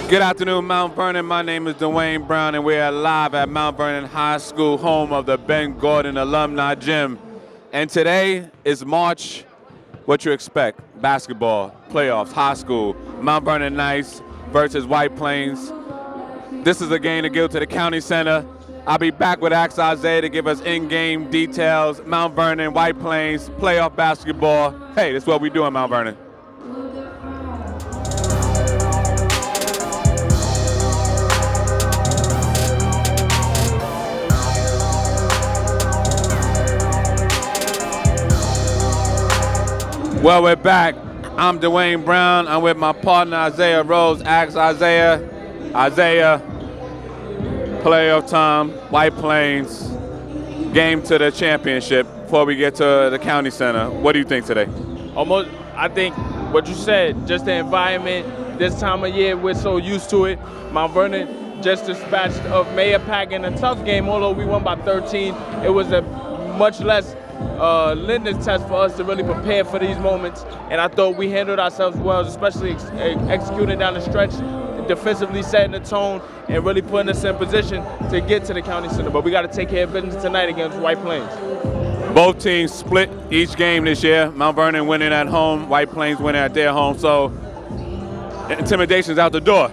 Good afternoon, Mount Vernon. My name is Dwayne Brown, and we are live at Mount Vernon High School, home of the Ben Gordon Alumni Gym. And today is March, what you expect, basketball, playoffs, high school, Mount Vernon Knights versus White Plains. This is a game to go to the county center. I'll be back with Ask Isaiah to give us in-game details. Mount Vernon, White Plains, playoff basketball. Hey, that's what we do in Mount Vernon. Well, we're back. I'm Dwayne Brown. I'm with my partner, Isaiah Rose. Ask Isaiah. Isaiah, playoff time, White Plains, game to the championship before we get to the county center. What do you think today? I think what you said, just the environment, this time of year, we're so used to it. Mount Vernon just dispatched of Mayor Pack in a tough game, although we won by 13. It was a much less litmus test for us to really prepare for these moments, and I thought we handled ourselves well, especially executing down the stretch, defensively setting the tone, and really putting us in position to get to the county center. But we got to take care of business tonight against White Plains. Both teams split each game this year. Mount Vernon winning at home, White Plains winning at their home, so intimidation's out the door.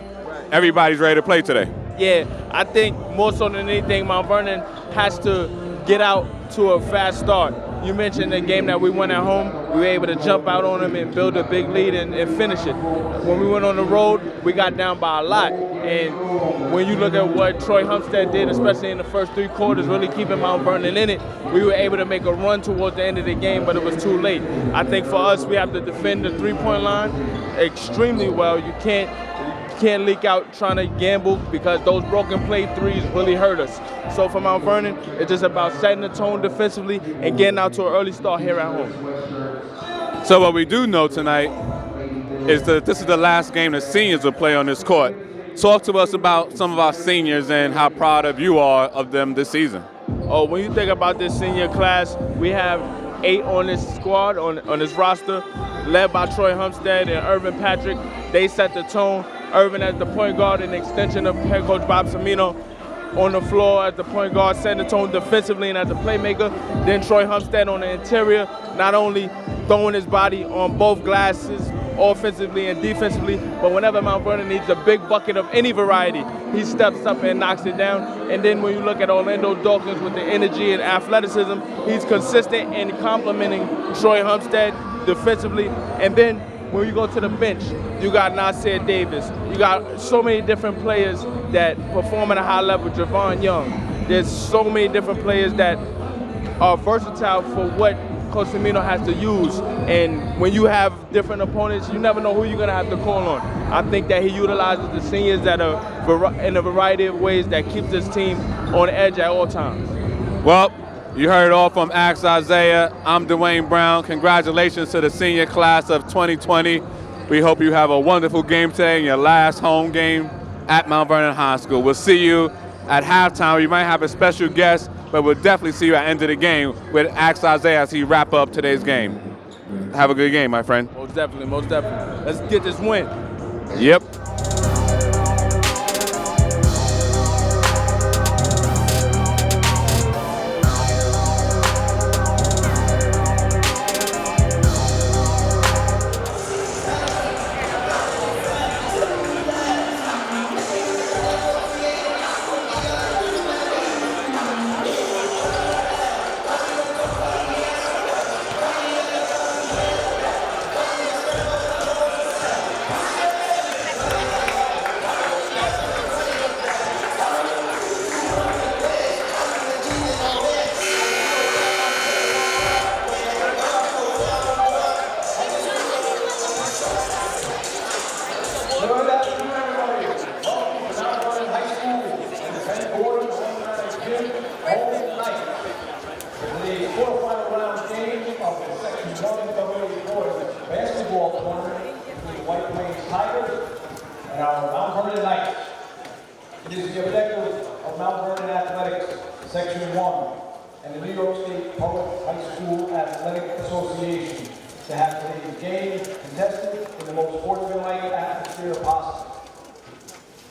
Everybody's ready to play today. Yeah, I think more so than anything, Mount Vernon has to get out to a fast start. You mentioned the game that we won at home. We were able to jump out on them and build a big lead and finish it. When we went on the road, we got down by a lot. And when you look at what Troy Humstead did, especially in the first 3 quarters, really keeping Mount Vernon in it, we were able to make a run towards the end of the game, but it was too late. I think for us, we have to defend the 3-point line extremely well. You can't leak out trying to gamble, because those broken play threes really hurt us. So for Mount Vernon, it's just about setting the tone defensively and getting out to an early start here at home. So what we do know tonight is that this is the last game the seniors will play on this court. Talk to us about some of our seniors and how proud of you are of them this season. Oh, when you think about this senior class, we have 8 on this squad, on this roster, led by Troy Humstead and Irvin Patrick. They set the tone. Irvin as the point guard, an extension of head coach Bob Semino, on the floor as the point guard, setting the tone defensively and as a playmaker. Then Troy Humstead on the interior, not only throwing his body on both glasses, offensively and defensively, but whenever Mount Vernon needs a big bucket of any variety, he steps up and knocks it down. And then when you look at Orlando Dawkins with the energy and athleticism, he's consistent in complimenting Troy Humstead defensively. And then when you go to the bench, you got Nasir Davis. You got so many different players that perform at a high level. Javon Young. There's so many different players that are versatile for what Coach Semino has to use. And when you have different opponents, you never know who you're going to have to call on. I think that he utilizes the seniors that are in a variety of ways that keeps this team on edge at all times. Well, you heard it all from Ask Isaiah. I'm Dwayne Brown. Congratulations to the senior class of 2020. We hope you have a wonderful game today in your last home game at Mount Vernon High School. We'll see you at halftime. We might have a special guest, but we'll definitely see you at the end of the game with Ask Isaiah as he wrap up today's game. Have a good game, my friend. Most definitely, most definitely. Let's get this win. Yep.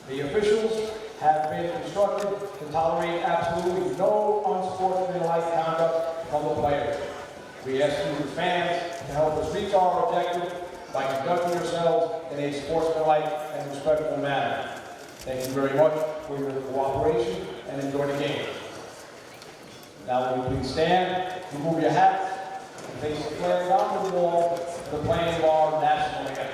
The officials have been instructed to tolerate absolutely no unsportsmanlike conduct from the players. We ask you as fans to help us reach our objective by conducting yourselves in a sportsmanlike and respectful manner. Thank you very much for your cooperation and enjoy the game. Now will you please stand, remove your hats, and face the flag on the wall for the playing of our national anthem.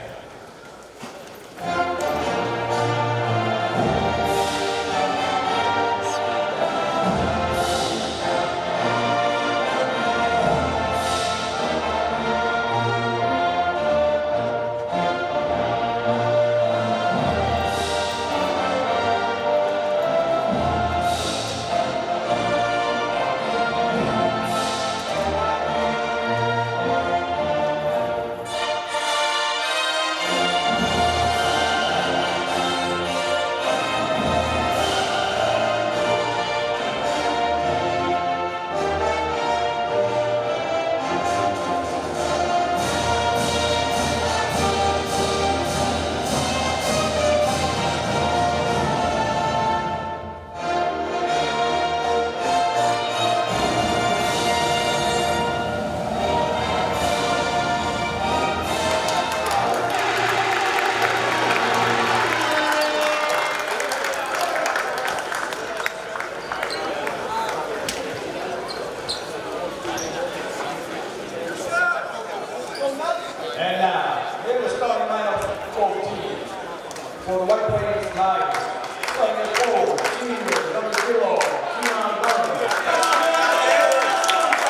And now, here's the starting lineup for both teams. For the White Plains Tigers, playing at forward, senior, number 0, Keon Vernon.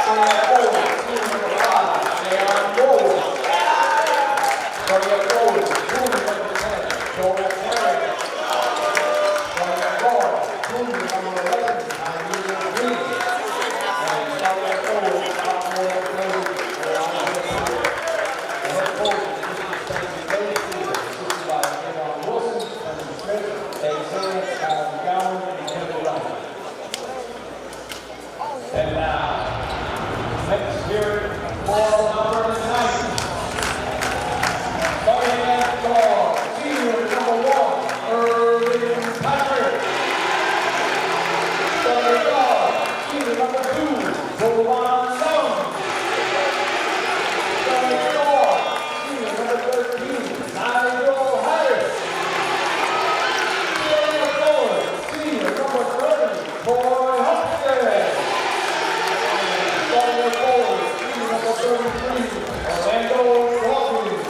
Playing at forward, senior, number 5, Jayon Moore. Playing at forward, junior, number 10, Joel Vernon. Playing at guard, junior, number 11, Mvhs Green. And starting at forward, sophomore, player, and now, let's hear it for number 9. Starting at guard, senior number 1, Vernon Patrick. Starting guard, senior number 2, Vernon. Starting guard, senior number 13, Nigel Harris. Starting forward, senior number 30, Troy Homestead. Starting forward, senior number 33, Orlando Dawkins.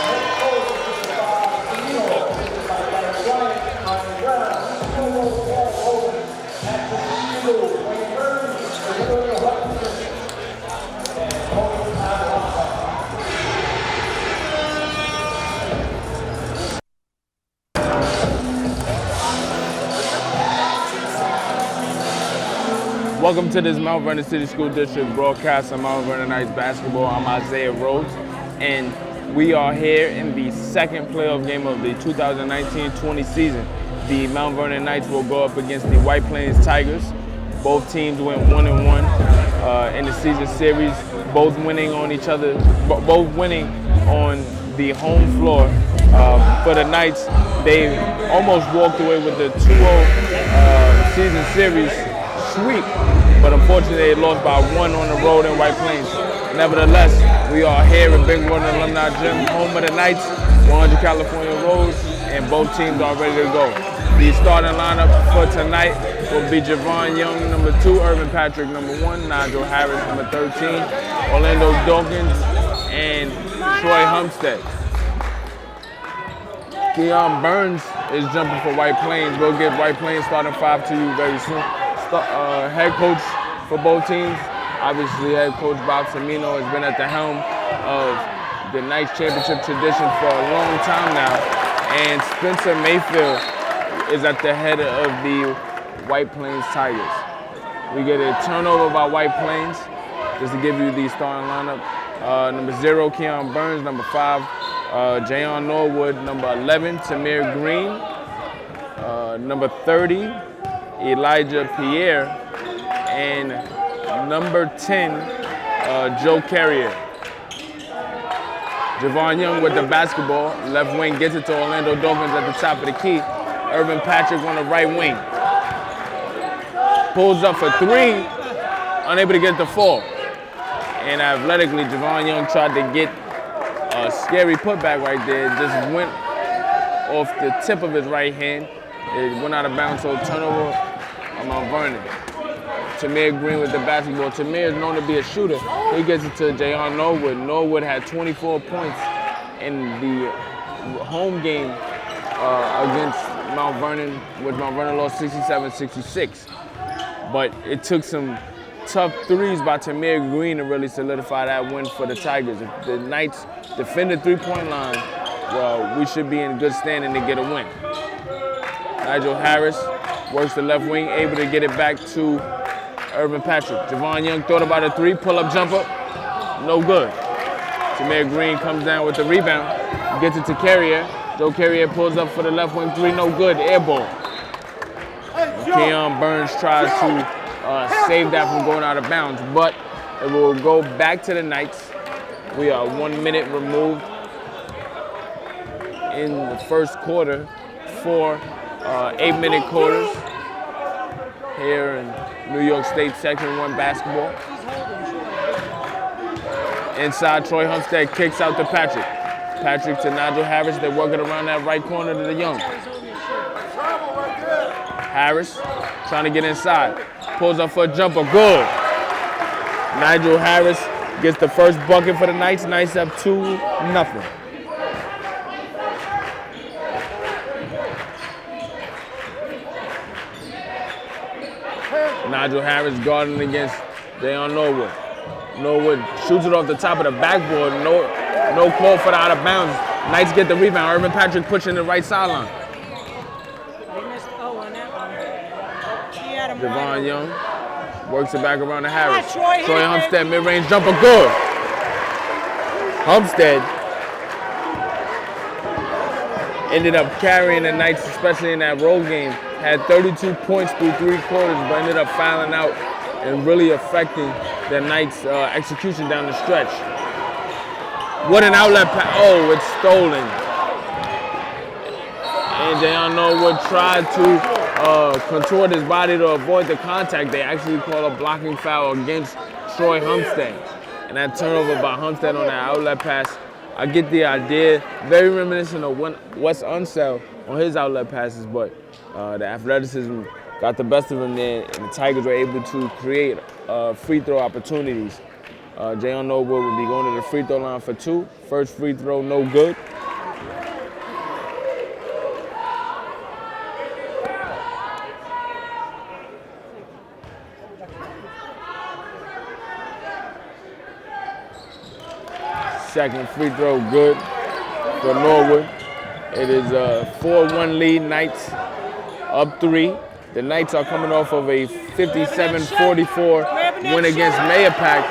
Head coach, assisted by Camino, assisted by Larry Bryant, Ryan Brown, Joel Hogan, Patrick Eagle, Wayne Burns, Victoria Hutchinson, and Coach Todd. Welcome to this Mount Vernon City School District broadcast of Mount Vernon Knights basketball. I'm Isaiah Rhodes, and we are here in the second playoff game of the 2019-20 season. The Mount Vernon Knights will go up against the White Plains Tigers. Both teams went 1-1 in the season series, both winning on each other, both winning on the home floor. For the Knights, they almost walked away with the 2-0 season series sweep, but unfortunately they lost by 1 on the road in White Plains. Nevertheless, we are here at Ben Gordon Alumni Gym, home of the Knights, 100 California Road, and both teams are ready to go. The starting lineup for tonight will be Javon Young, number 2, Irvin Patrick, number 1, Nigel Harris, number 13, Orlando Dawkins, and Troy Homestead. Keon Burns is jumping for White Plains. We'll get White Plains starting 5 to you very soon. Head coach for both teams, obviously head coach Bob Semino has been at the helm of the Knights championship tradition for a long time now, and Spencer Mayfield is at the head of the White Plains Tigers. We get a turnover by White Plains, just to give you the starting lineup. Number 0, Keon Burns. Number 5, Jayon Norwood. Number 11, Tamir Green. Number 30, Elijah Pierre, and number 10, Joe Carrier. Javon Young with the basketball. Left wing gets it to Orlando Dawkins at the top of the key. Irvin Patrick on the right wing. Pulls up for three. Unable to get the four. And athletically, Javon Young tried to get a scary putback right there. Just went off the tip of his right hand. It went out of bounds, so turnover on Mount Vernon. Tamir Green with the basketball. Tamir is known to be a shooter. He gets it to Jayon Norwood. Norwood had 24 points in the home game against Mount Vernon, which Mount Vernon lost 67-66. But it took some tough threes by Tamir Green to really solidify that win for the Tigers. If the Knights defend the three-point line, well, we should be in good standing to get a win. Nigel Harris works the left wing, able to get it back to Irvin Patrick. Javon Young thought about a three, pull-up jumper, no good. Tamir Green comes down with the rebound, gets it to Carrier. Joe Carrier pulls up for the left wing three, no good, air ball. Keon Burns tries to save that from going out of bounds, but it will go back to the Knights. We are 1 minute removed in the first quarter, 4 8-minute quarters here in New York State Section 1 basketball. Inside, Troy Humstead kicks out to Patrick. Patrick to Nigel Harris. They're working around that right corner to the Young. Harris trying to get inside. Pulls up for a jumper. Good. Nigel Harris gets the first bucket for the Knights. Knights up 2-0. Nigel Harris guarding against Jayon Norwood. Norwood shoots it off the top of the backboard. No call for the out of bounds. Knights get the rebound. Irvin Patrick pushing the right sideline. Javon Young works it back around to Harris. Troy Humstead, mid-range jumper, good. Humstead ended up carrying the Knights, especially in that road game. Had 32 points through 3 quarters, but ended up fouling out and really affecting the Knights' execution down the stretch. What an outlet pass. Oh, it's stolen. And Jayon Norwood tried to contort his body to avoid the contact. They actually called a blocking foul against Troy Humstead. And that turnover by Humstead on that outlet pass, I get the idea. Very reminiscent of Wes Unseld on his outlet passes, but the athleticism got the best of him there, and the Tigers were able to create free throw opportunities. Jayon Norwood will be going to the free throw line for 2. First free throw, no good. Second free throw, good for Norwood. It is a 4-1 lead, Knights up 3. The Knights are coming off of a 57-44 win against Mayapack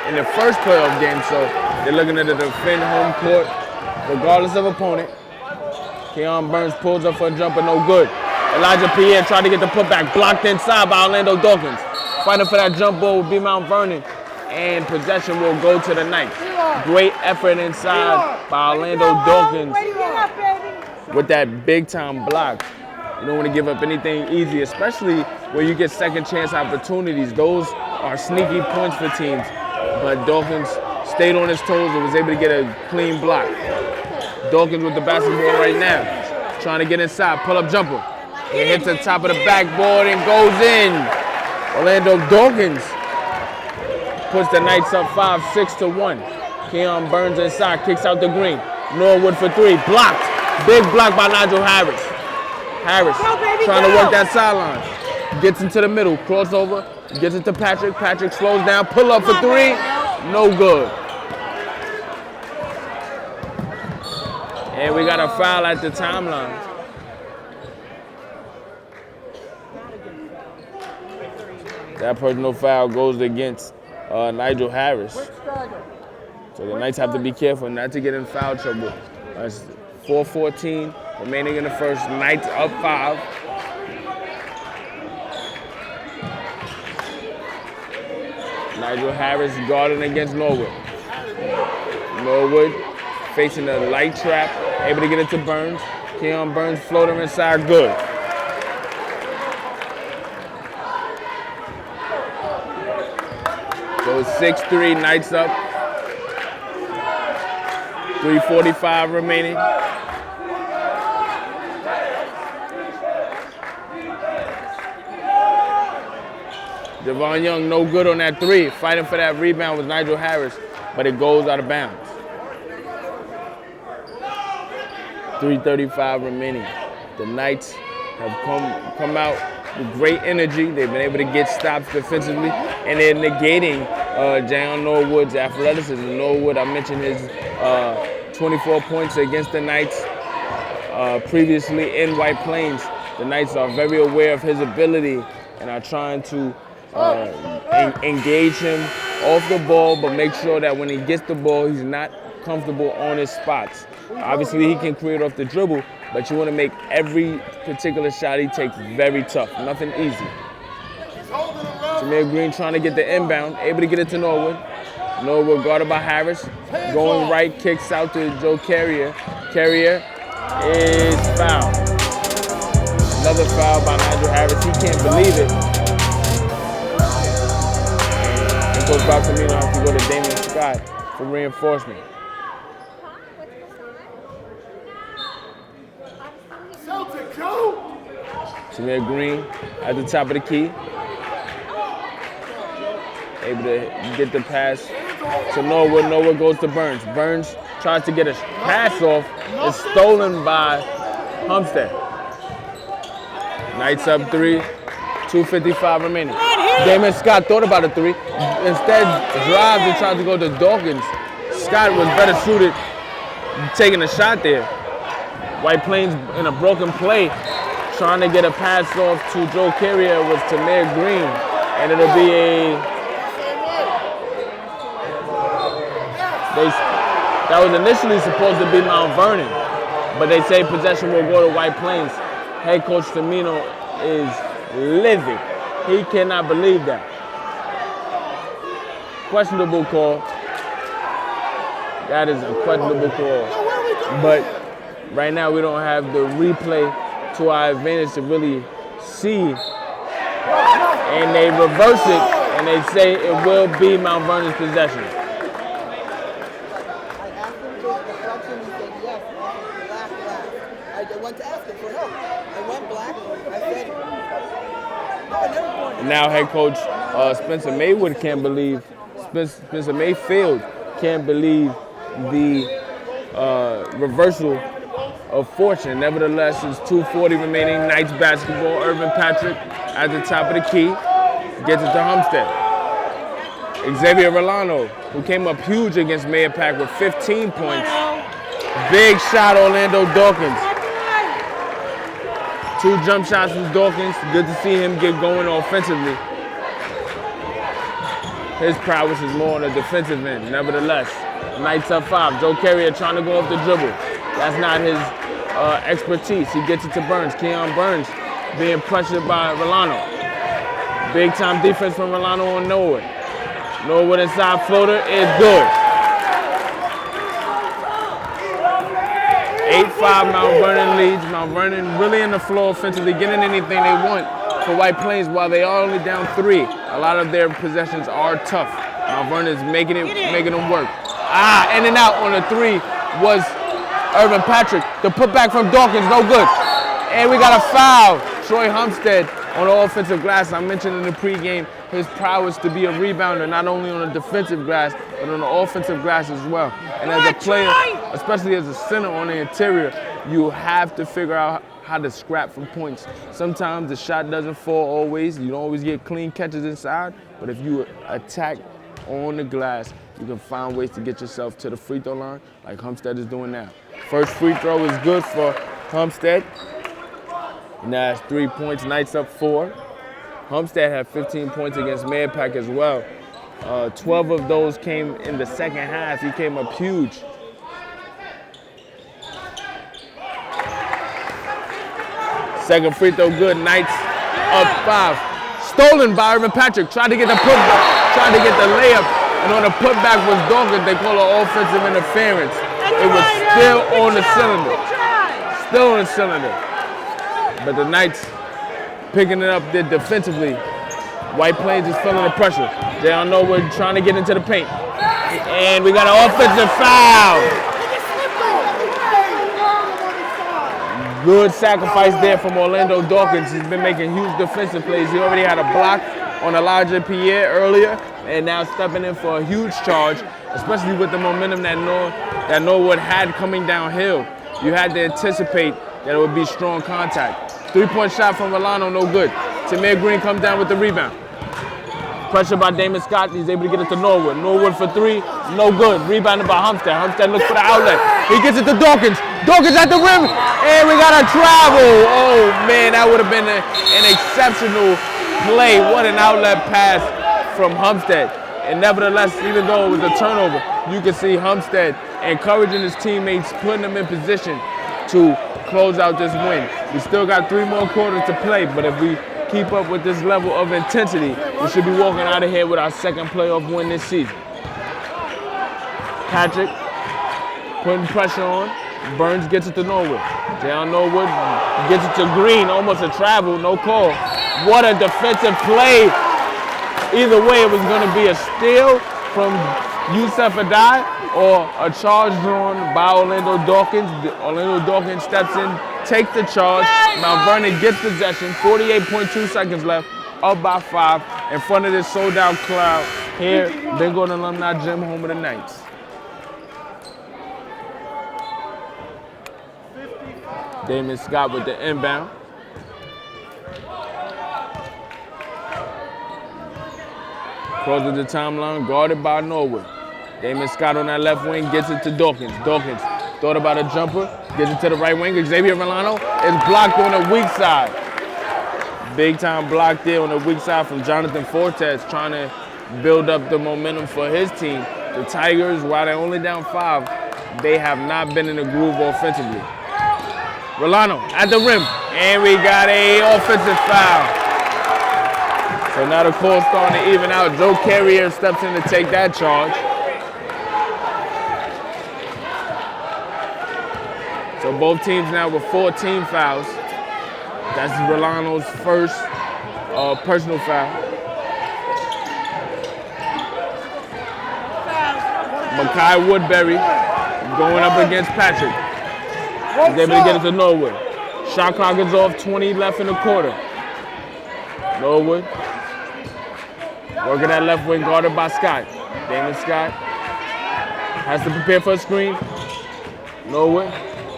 in the first playoff game, so they're looking to defend home court regardless of opponent. Keon Burns pulls up for a jumper, no good. Elijah Pierre tried to get the putback, blocked inside by Orlando Dawkins. Fighting for that jump ball will be Mount Vernon, and possession will go to the Knights. Great effort inside by Orlando Dawkins with that big-time block. You don't want to give up anything easy, especially when you get second chance opportunities. Those are sneaky points for teams. But Dawkins stayed on his toes and was able to get a clean block. Dawkins with the basketball right now, trying to get inside, pull-up jumper. He hits the top of the backboard and goes in. Orlando Dawkins puts the Knights up 5-6-1. Keon Burns inside, kicks out the green. Norwood for 3, blocked. Big block by Nigel Harris. Harris trying to work that sideline. Gets into the middle, crossover, gets it to Patrick. Patrick slows down, pull up for 3, no good. And we got a foul at the timeline. That personal foul goes against Nigel Harris. So the Knights have to be careful not to get in foul trouble. That's 4:14 remaining in the first. Knights up 5. Nigel Harris guarding against Norwood. Norwood facing a light trap, able to get it to Burns. Keon Burns floater inside, good. So it's 6-3, Knights up. 3:45 remaining. Javon Young, no good on that three. Fighting for that rebound was Nigel Harris, but it goes out of bounds. 3:35 remaining. The Knights have come out with great energy. They've been able to get stops defensively, and they're negating Jayon Norwood's athleticism. Norwood, I mentioned his 24 points against the Knights previously in White Plains. The Knights are very aware of his ability and are trying to engage him off the ball, but make sure that when he gets the ball, he's not comfortable on his spots. Obviously, he can create off the dribble, but you want to make every particular shot he takes very tough. Nothing easy. Samir Green trying to get the inbound, able to get it to Norwood. Norwood guarded by Harris. Going right, kicks out to Joe Carrier. Carrier is fouled. Another foul by Nigel Harris. He can't believe it. And Coach Baltamino has to go to Damian Scott for reinforcement. Samir Green at the top of the key. Able to get the pass to Norwood. Norwood goes to Burns. Burns tries to get a pass off. It's stolen by Homestead. Knights up 3, 2:55 remaining. Damon Scott thought about a three. Instead, drives and tries to go to Dawkins. Scott was better suited taking a shot there. White Plains in a broken play, trying to get a pass off to Joe Carrier with Tamir Green. And it'll be that was initially supposed to be Mount Vernon, but they say possession will go to White Plains. Head coach Tamino is livid. He cannot believe that. Questionable call. That is a questionable call. But right now we don't have the replay to our advantage to really see. And they reverse it and they say it will be Mount Vernon's possession. Now head coach Spencer Mayfield can't believe the reversal of fortune. Nevertheless, it's 2:40 remaining. Knights basketball. Irvin Patrick at the top of the key gets it to Homestead. Xavier Rolano, who came up huge against Mayapack with 15 points. Big shot, Orlando Dawkins. 2 jump shots from Dawkins. Good to see him get going offensively. His prowess is more on the defensive end. Nevertheless, Knights up 5. Joe Carrier trying to go off the dribble. That's not his expertise. He gets it to Burns. Keon Burns being pressured by Rolano. Big time defense from Rolano on Norwood. Norwood inside floater is good. 8-5 Mount Vernon leads. Mount Vernon really in the flow offensively, getting anything they want for White Plains while they are only down 3. A lot of their possessions are tough. Mount Vernon is making them work. In and out on the 3 was Irvin Patrick. The putback from Dawkins, no good. And we got a foul. Troy Homestead on the offensive glass. I mentioned in the pregame his prowess to be a rebounder, not only on the defensive glass, but on the offensive glass as well. And as a player, especially as a center on the interior, you have to figure out how to scrap for points. Sometimes the shot doesn't fall always. You don't always get clean catches inside, but if you attack on the glass, you can find ways to get yourself to the free throw line like Homestead is doing now. First free throw is good for Homestead. And that's 3 points. Knights up 4. Homestead had 15 points against Mayapack as well. 12 of those came in the second half. He came up huge. Second free throw good. Knights up 5. Stolen by Irvin Patrick. Tried to get the putback. Tried to get the layup. And on the putback was Dawkins. They call it offensive interference. it was still on the cylinder. Still on the cylinder. But the Knights picking it up there defensively. White Plains is feeling the pressure. They don't know we're trying to get into the paint. And we got an offensive foul. Good sacrifice there from Orlando Dawkins. He's been making huge defensive plays. He already had a block on Elijah Pierre earlier, and now stepping in for a huge charge, especially with the momentum that Norwood had coming downhill. You had to anticipate that it would be strong contact. 3-point shot from Vernon, no good. Tamir Green comes down with the rebound. Pressure by Damon Scott, he's able to get it to Norwood. Norwood for 3, no good. Rebounded by Humstead. Humstead looks for the outlet. He gets it to Dawkins. Dawkins at the rim, and we got a travel. Oh man, that would have been an exceptional play. What an outlet pass from Humstead. And nevertheless, even though it was a turnover, you can see Humstead encouraging his teammates, putting them in position to close out this win. We still got 3 more quarters to play, but if we keep up with this level of intensity, we should be walking out of here with our 2nd playoff win this season. Patrick putting pressure on. Burns gets it to Norwood. Jayon Norwood gets it to Green, almost a travel, no call. What a defensive play. Either way, it was going to be a steal from Yusuf Adai or a charge drawn by Orlando Dawkins. Orlando Dawkins steps in, takes the charge. Mount Vernon gets possession, 48.2 seconds left, up by 5 in front of this sold-out crowd here, Ben Gordon Alumni Gym, home of the Knights. Damon Scott with the inbound. Crosses the timeline, guarded by Norwood. Damon Scott on that left wing gets it to Dawkins. Dawkins thought about a jumper, gets it to the right wing. Xavier Milano is blocked on the weak side. Big time block there on the weak side from Jonathan Fortes, trying to build up the momentum for his team. The Tigers, while they're only down 5, they have not been in the groove offensively. Rolano at the rim, and we got a offensive foul. So now the call's starting to even out. Joe Carrier steps in to take that charge. So both teams now with 14 fouls. That's Rolano's first personal foul. Makai Woodbury going up against Patrick. He's able to get it to Norwood. Shot clock is off, 20 left in the quarter. Norwood working that left wing, guarded by Scott. Damon Scott has to prepare for a screen. Norwood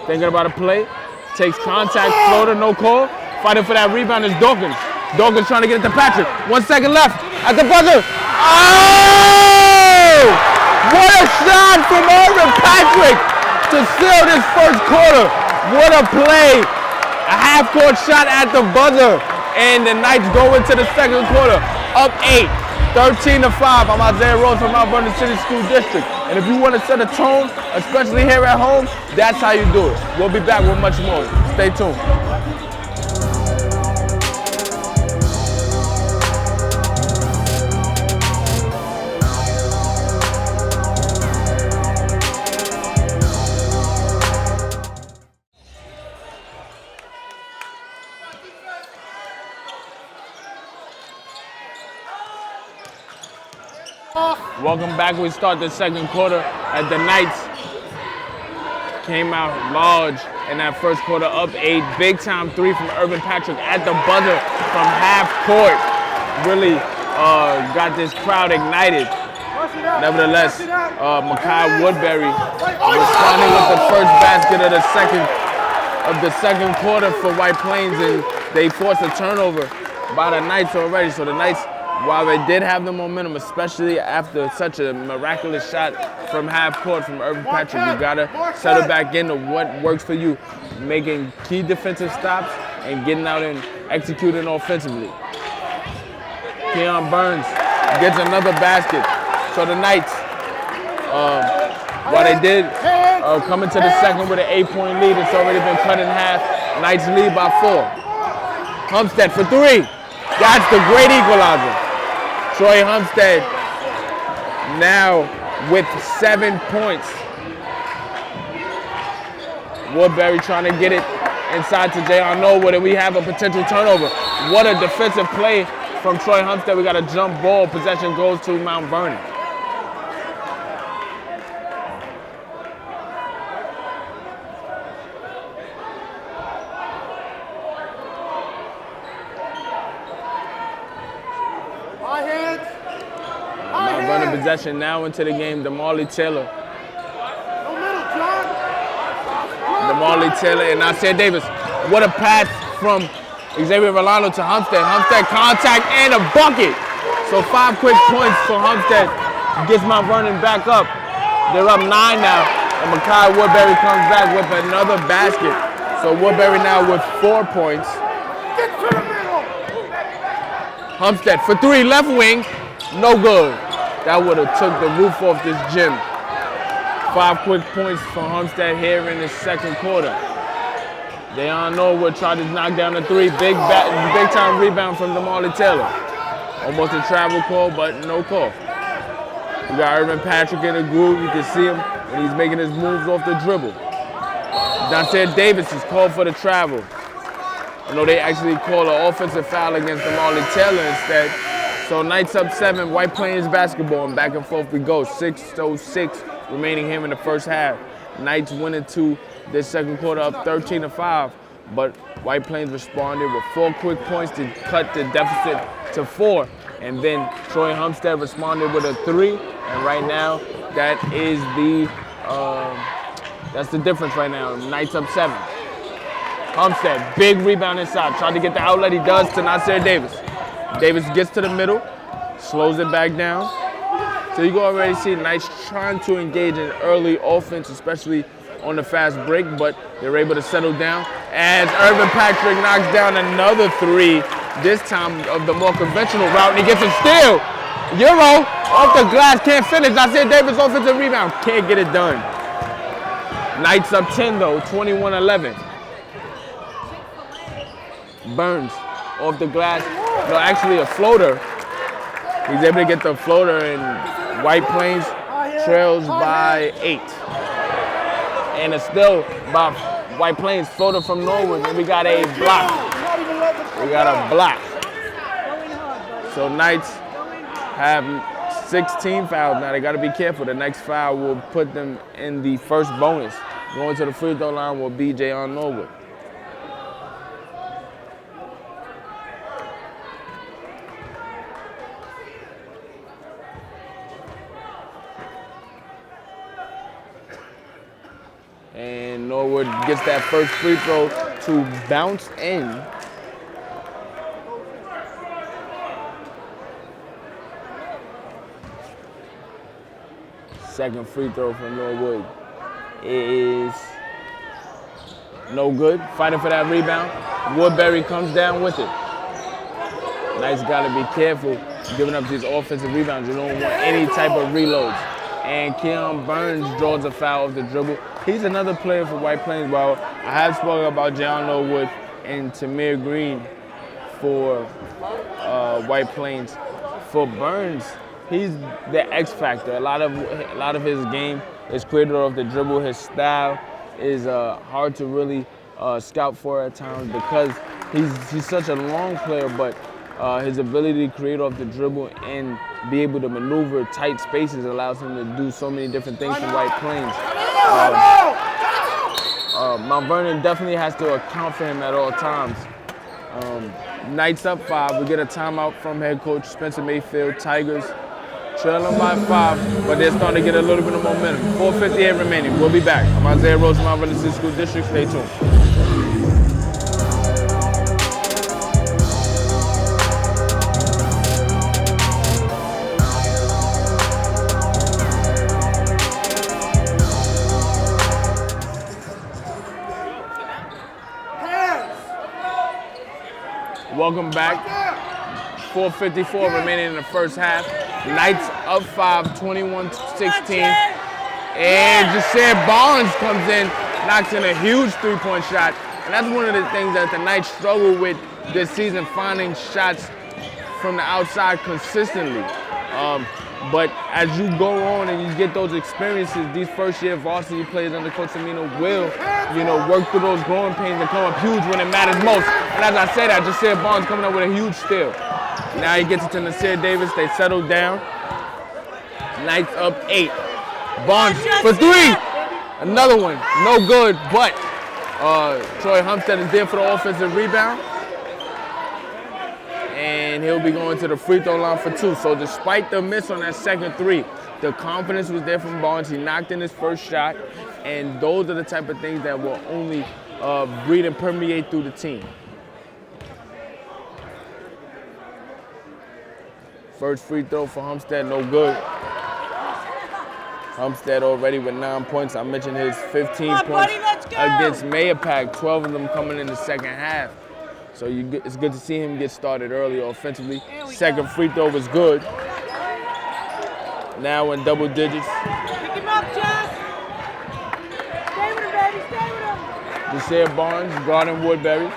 thinking about a play. Takes contact, floater, no call. Fighting for that rebound is Dawkins. Dawkins trying to get it to Patrick. 1 second left at the buzzer. Oh! What a shot from Irvin Patrick to seal this first quarter. What a play. A half-court shot at the buzzer. And the Knights go into the second quarter up 8, 13-5. I'm Isaiah Rose from Mount Vernon City School District. And if you want to set a tone, especially here at home, that's how you do it. We'll be back with much more. Stay tuned. Welcome back. We start the second quarter as the Knights came out large in that first quarter, up 8. Big time 3 from Irvin Patrick at the buzzer from half court. Really got this crowd ignited. Nevertheless, Makai Woodbury responding with the first basket of the second quarter for White Plains, and they forced a turnover by the Knights already. So the Knights, while they did have the momentum, especially after such a miraculous shot from half court from Irvin Patrick, you gotta settle back into what works for you, making key defensive stops and getting out and executing offensively. Keon Burns gets another basket. So the Knights, while they did come into the second with an 8-point lead, it's already been cut in half. Knights lead by 4. Humstead for 3. That's the great equalizer. Troy Humstead now with 7 points. Woodbury trying to get it inside to Jayon Norwood, and we have a potential turnover. What a defensive play from Troy Humstead. We got a jump ball. Possession goes to Mount Vernon. Mount Vernon possession now into the game. DeMarley Taylor. DeMarley Taylor and Nasir Davis. What a pass from Xavier Rolando to Humstead. Humstead contact and a bucket. So 5 quick points for Humstead. Gets Mount Vernon back up. They're up 9 now. And Makai Woodbury comes back with another basket. So Woodbury now with 4 points. Humstead for 3, left wing. No good. That would have took the roof off this gym. 5 quick points for Humstead here in the second quarter. Jayon Norwood tried to knock down a 3. Big time rebound from DeMarley Taylor. Almost a travel call, but no call. We got Irvin Patrick in the groove. You can see him when he's making his moves off the dribble. Nasir Davis is called for the travel. I know they actually call an offensive foul against DeMarley Taylor instead. So Knights up 7, White Plains basketball, and back and forth we go. 6:06 remaining here in the first half. Knights winning 2 this second quarter, up 13-5. But White Plains responded with 4 quick points to cut the deficit to 4. And then Troy Humstead responded with a 3. And right now, that is that's the difference right now. Knights up 7. Humstead, big rebound inside. Tried to get the outlet. He does to Nasir Davis. Davis gets to the middle, slows it back down. So you can already see Knights trying to engage in early offense, especially on the fast break, but they're able to settle down as Irvin Patrick knocks down another 3, this time of the more conventional route, and he gets a steal. Euro off the glass, can't finish. Nasir Davis offensive rebound, can't get it done. Knights up 10 though, 21-11. Burns off the glass. No, actually a floater. He's able to get the floater, and White Plains trails by 8. And it's still by White Plains, floater from Norwood, and we got a block. We got a block. So Knights have 16 fouls now. They got to be careful. The next foul will put them in the first bonus. Going to the free throw line will be Jayon Norwood. And Norwood gets that first free throw to bounce in. Second free throw from Norwood is no good. Fighting for that rebound. Woodbury comes down with it. Knights got to be careful giving up these offensive rebounds. You don't want any type of reloads. And Keon Burns draws a foul off the dribble. He's another player for White Plains. Well, I have spoken about Jayon Norwood and Tamir Green for White Plains. For Burns, he's the X factor. A lot of his game is created off the dribble. His style is hard to really scout for at times because he's such a long player, but his ability to create off the dribble and be able to maneuver tight spaces allows him to do so many different things for White Plains. Mount Vernon definitely has to account for him at all times. Knights up 5. We get a timeout from head coach Spencer Mayfield. Tigers trailing by 5, but they're starting to get a little bit of momentum. 4:58 remaining. We'll be back. I'm Isaiah Rose, Mount Vernon City School District. Stay tuned. Welcome back. 4:54 remaining in the first half. Knights up 5, 21-16. And Jasir Barnes comes in, knocks in a huge 3-point shot. And that's one of the things that the Knights struggle with this season, finding shots from the outside consistently. But as you go on and you get those experiences, these first-year varsity players under Coach Amino will, work through those growing pains and come up huge when it matters most. And as I said, I just said Barnes coming up with a huge steal. Now he gets it to Nasir Davis. They settle down. Knights up 8. Barnes for 3. Another one. No good, but Troy Humstead is there for the offensive rebound. And he'll be going to the free throw line for 2. So despite the miss on that second 3, the confidence was there from Barnes. He knocked in his first shot. And those are the type of things that will only breed and permeate through the team. First free throw for Humstead, no good. Humstead already with 9 points. I mentioned his 15 points against Mayapack, 12 of them coming in the second half. So it's good to see him get started early offensively. Second free throw was good. Now in double digits. Pick him up, Jeff. Stay with him, baby. Stay with him. Deshae Barnes guarding Woodbury.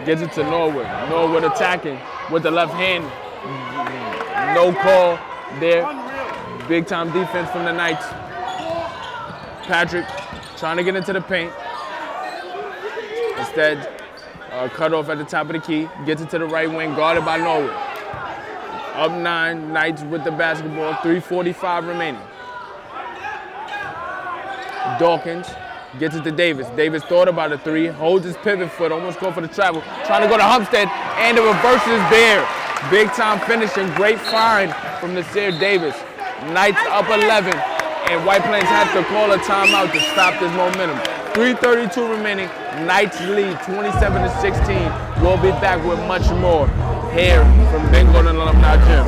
Gets it to Norwood. Norwood attacking with the left hand. No call there. Big time defense from the Knights. Patrick trying to get into the paint. Instead, cut off at the top of the key. Gets it to the right wing, guarded by Norwood. Up 9, Knights with the basketball. 3:45 remaining. Dawkins gets it to Davis. Davis thought about a 3, holds his pivot foot, almost go for the travel. Trying to go to Humstead, and the reverse is there. Big time finishing, great find from Nasir Davis. Knights up 11, and White Plains has to call a timeout to stop this momentum. 3:32 remaining, Knights lead 27-16. We'll be back with much more here from Ben Gordon Alumni Gym.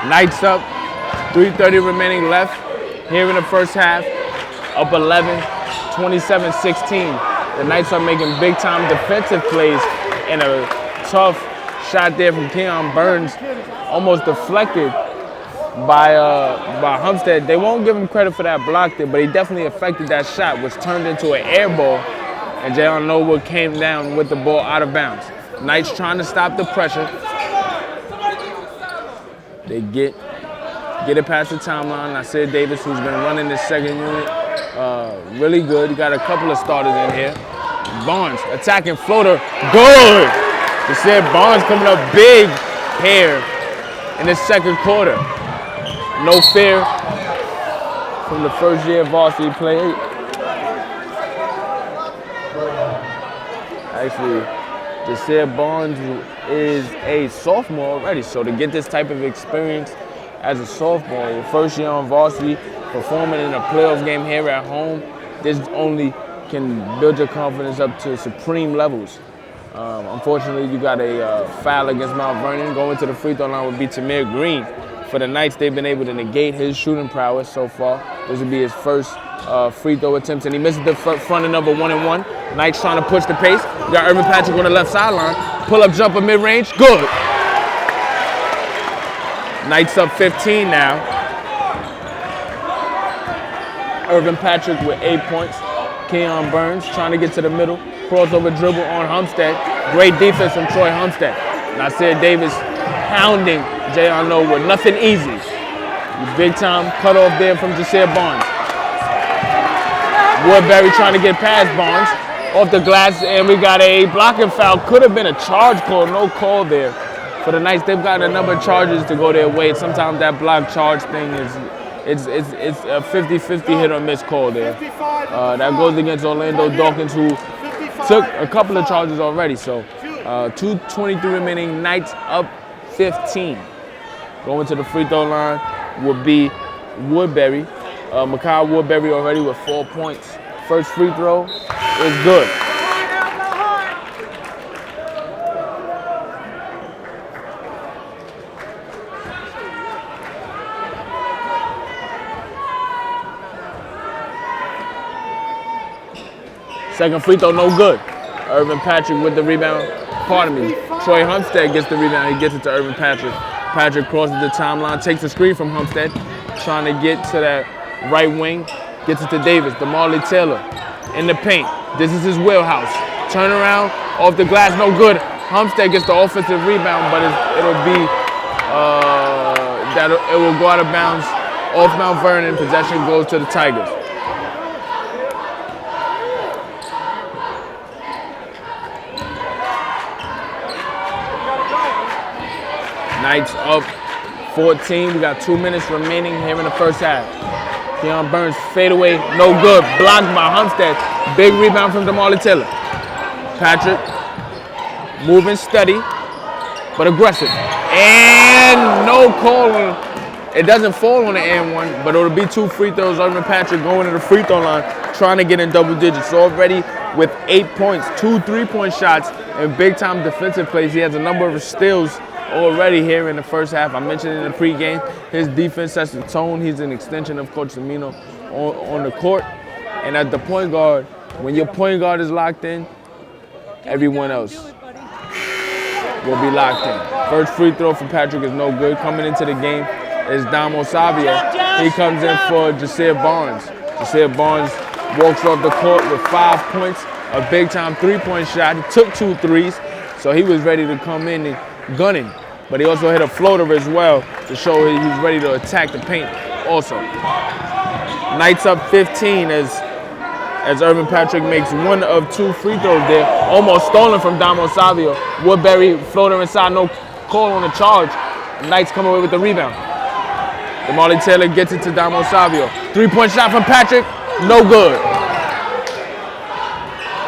Knights up, 3:30 remaining left here in the first half, up 11, 27-16. The Knights are making big time defensive plays, and a tough shot there from Keon Burns, almost deflected by Humstead. They won't give him credit for that block there, but he definitely affected that shot, which turned into an air ball, and Jayon Norwood came down with the ball out of bounds. Knights trying to stop the pressure. They get it past the timeline. Nasir Davis, who's been running this second unit, really good. You got a couple of starters in here. Barnes attacking floater, good. Nasir Barnes coming up big here in the second quarter. No fear from the first year varsity player. Actually, Nasir Barnes is a sophomore already, so to get this type of experience as a sophomore, your first year on varsity, performing in a playoff game here at home, this only can build your confidence up to supreme levels. Unfortunately, you got a foul against Mount Vernon. Going to the free throw line would be Tamir Green. For the Knights, they've been able to negate his shooting prowess so far. This would be his first free throw attempts, and he misses the front end of a 1-and-1. Knights trying to push the pace. You got Irvin Patrick on the left sideline. Pull-up jumper mid-range, good. Knights up 15 now. Irvin Patrick with 8 points. Keon Burns trying to get to the middle. Crossover dribble on Humstead. Great defense from Troy Humstead. Nasir Davis pounding Jayon Norwood. Nothing easy. Big time cut off there from Jasir Barnes. Woodbury trying to get past Barnes. Off the glass, and we got a blocking foul. Could have been a charge call, no call there. For the Knights, they've got a number of charges to go their way. Sometimes that block charge thing is it's a 50-50 hit or miss call there. That goes against Orlando Dawkins, who took a couple of charges already. So 2:23 remaining, Knights up 15. Going to the free throw line would be Woodbury. Makai Woodbury already with 4 points. First free throw is good. Second free throw, no good. Irvin Patrick with the rebound. Pardon me. Troy Humstead gets the rebound. He gets it to Irvin Patrick. Patrick crosses the timeline, takes a screen from Humstead, trying to get to that right wing. Gets it to Davis. DeMarley Taylor in the paint. This is his wheelhouse. Turn around, off the glass, no good. Humstead gets the offensive rebound, but it will go out of bounds off Mount Vernon. Possession goes to the Tigers. Knights up 14. We got 2 minutes remaining here in the first half. Keon Burns fadeaway, no good. Blocked by Humstead. Big rebound from DeMarley Taylor. Patrick moving steady, but aggressive. And no call on it. It doesn't fall on the and one, but it'll be 2 free throws. Irvin Patrick going to the free throw line, trying to get in double digits. Already with 8 points, 2 3-point shots, and big time defensive plays. He has a number of steals already here in the first half. I mentioned in the pregame, his defense sets the tone. He's an extension of Coach Semino on the court. And at the point guard, when your point guard is locked in, everyone else will be locked in. First free throw for Patrick is no good. Coming into the game is Damo Savia. He comes in for Jasir Barnes. Jasir Barnes walks off the court with 5 points, a big time 3-point shot. He took 2 threes, so he was ready to come in and gunning. But he also hit a floater as well to show he's ready to attack the paint also. Knights up 15 as Irvin Patrick makes 1 of 2 free throws there. Almost stolen from Damo Savio. Woodbury floater inside, no call on the charge. Knights come away with the rebound. DeMarley Taylor gets it to Damo Savio. 3-point shot from Patrick, no good.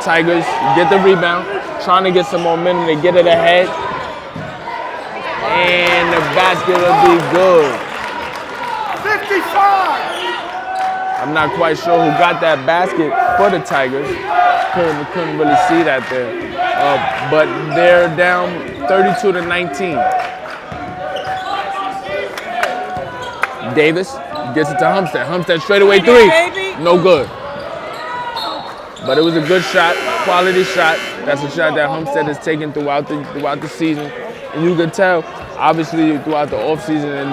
Tigers get the rebound, trying to get some momentum to get it ahead. And the basket will be good. 55! I'm not quite sure who got that basket for the Tigers. Couldn't really see that there. But they're down 32-19. Davis gets it to Humstead. Humstead straightaway 3. No good. But it was a good shot, quality shot. That's a shot that Humstead has taken throughout the season. And you can tell, obviously, throughout the offseason and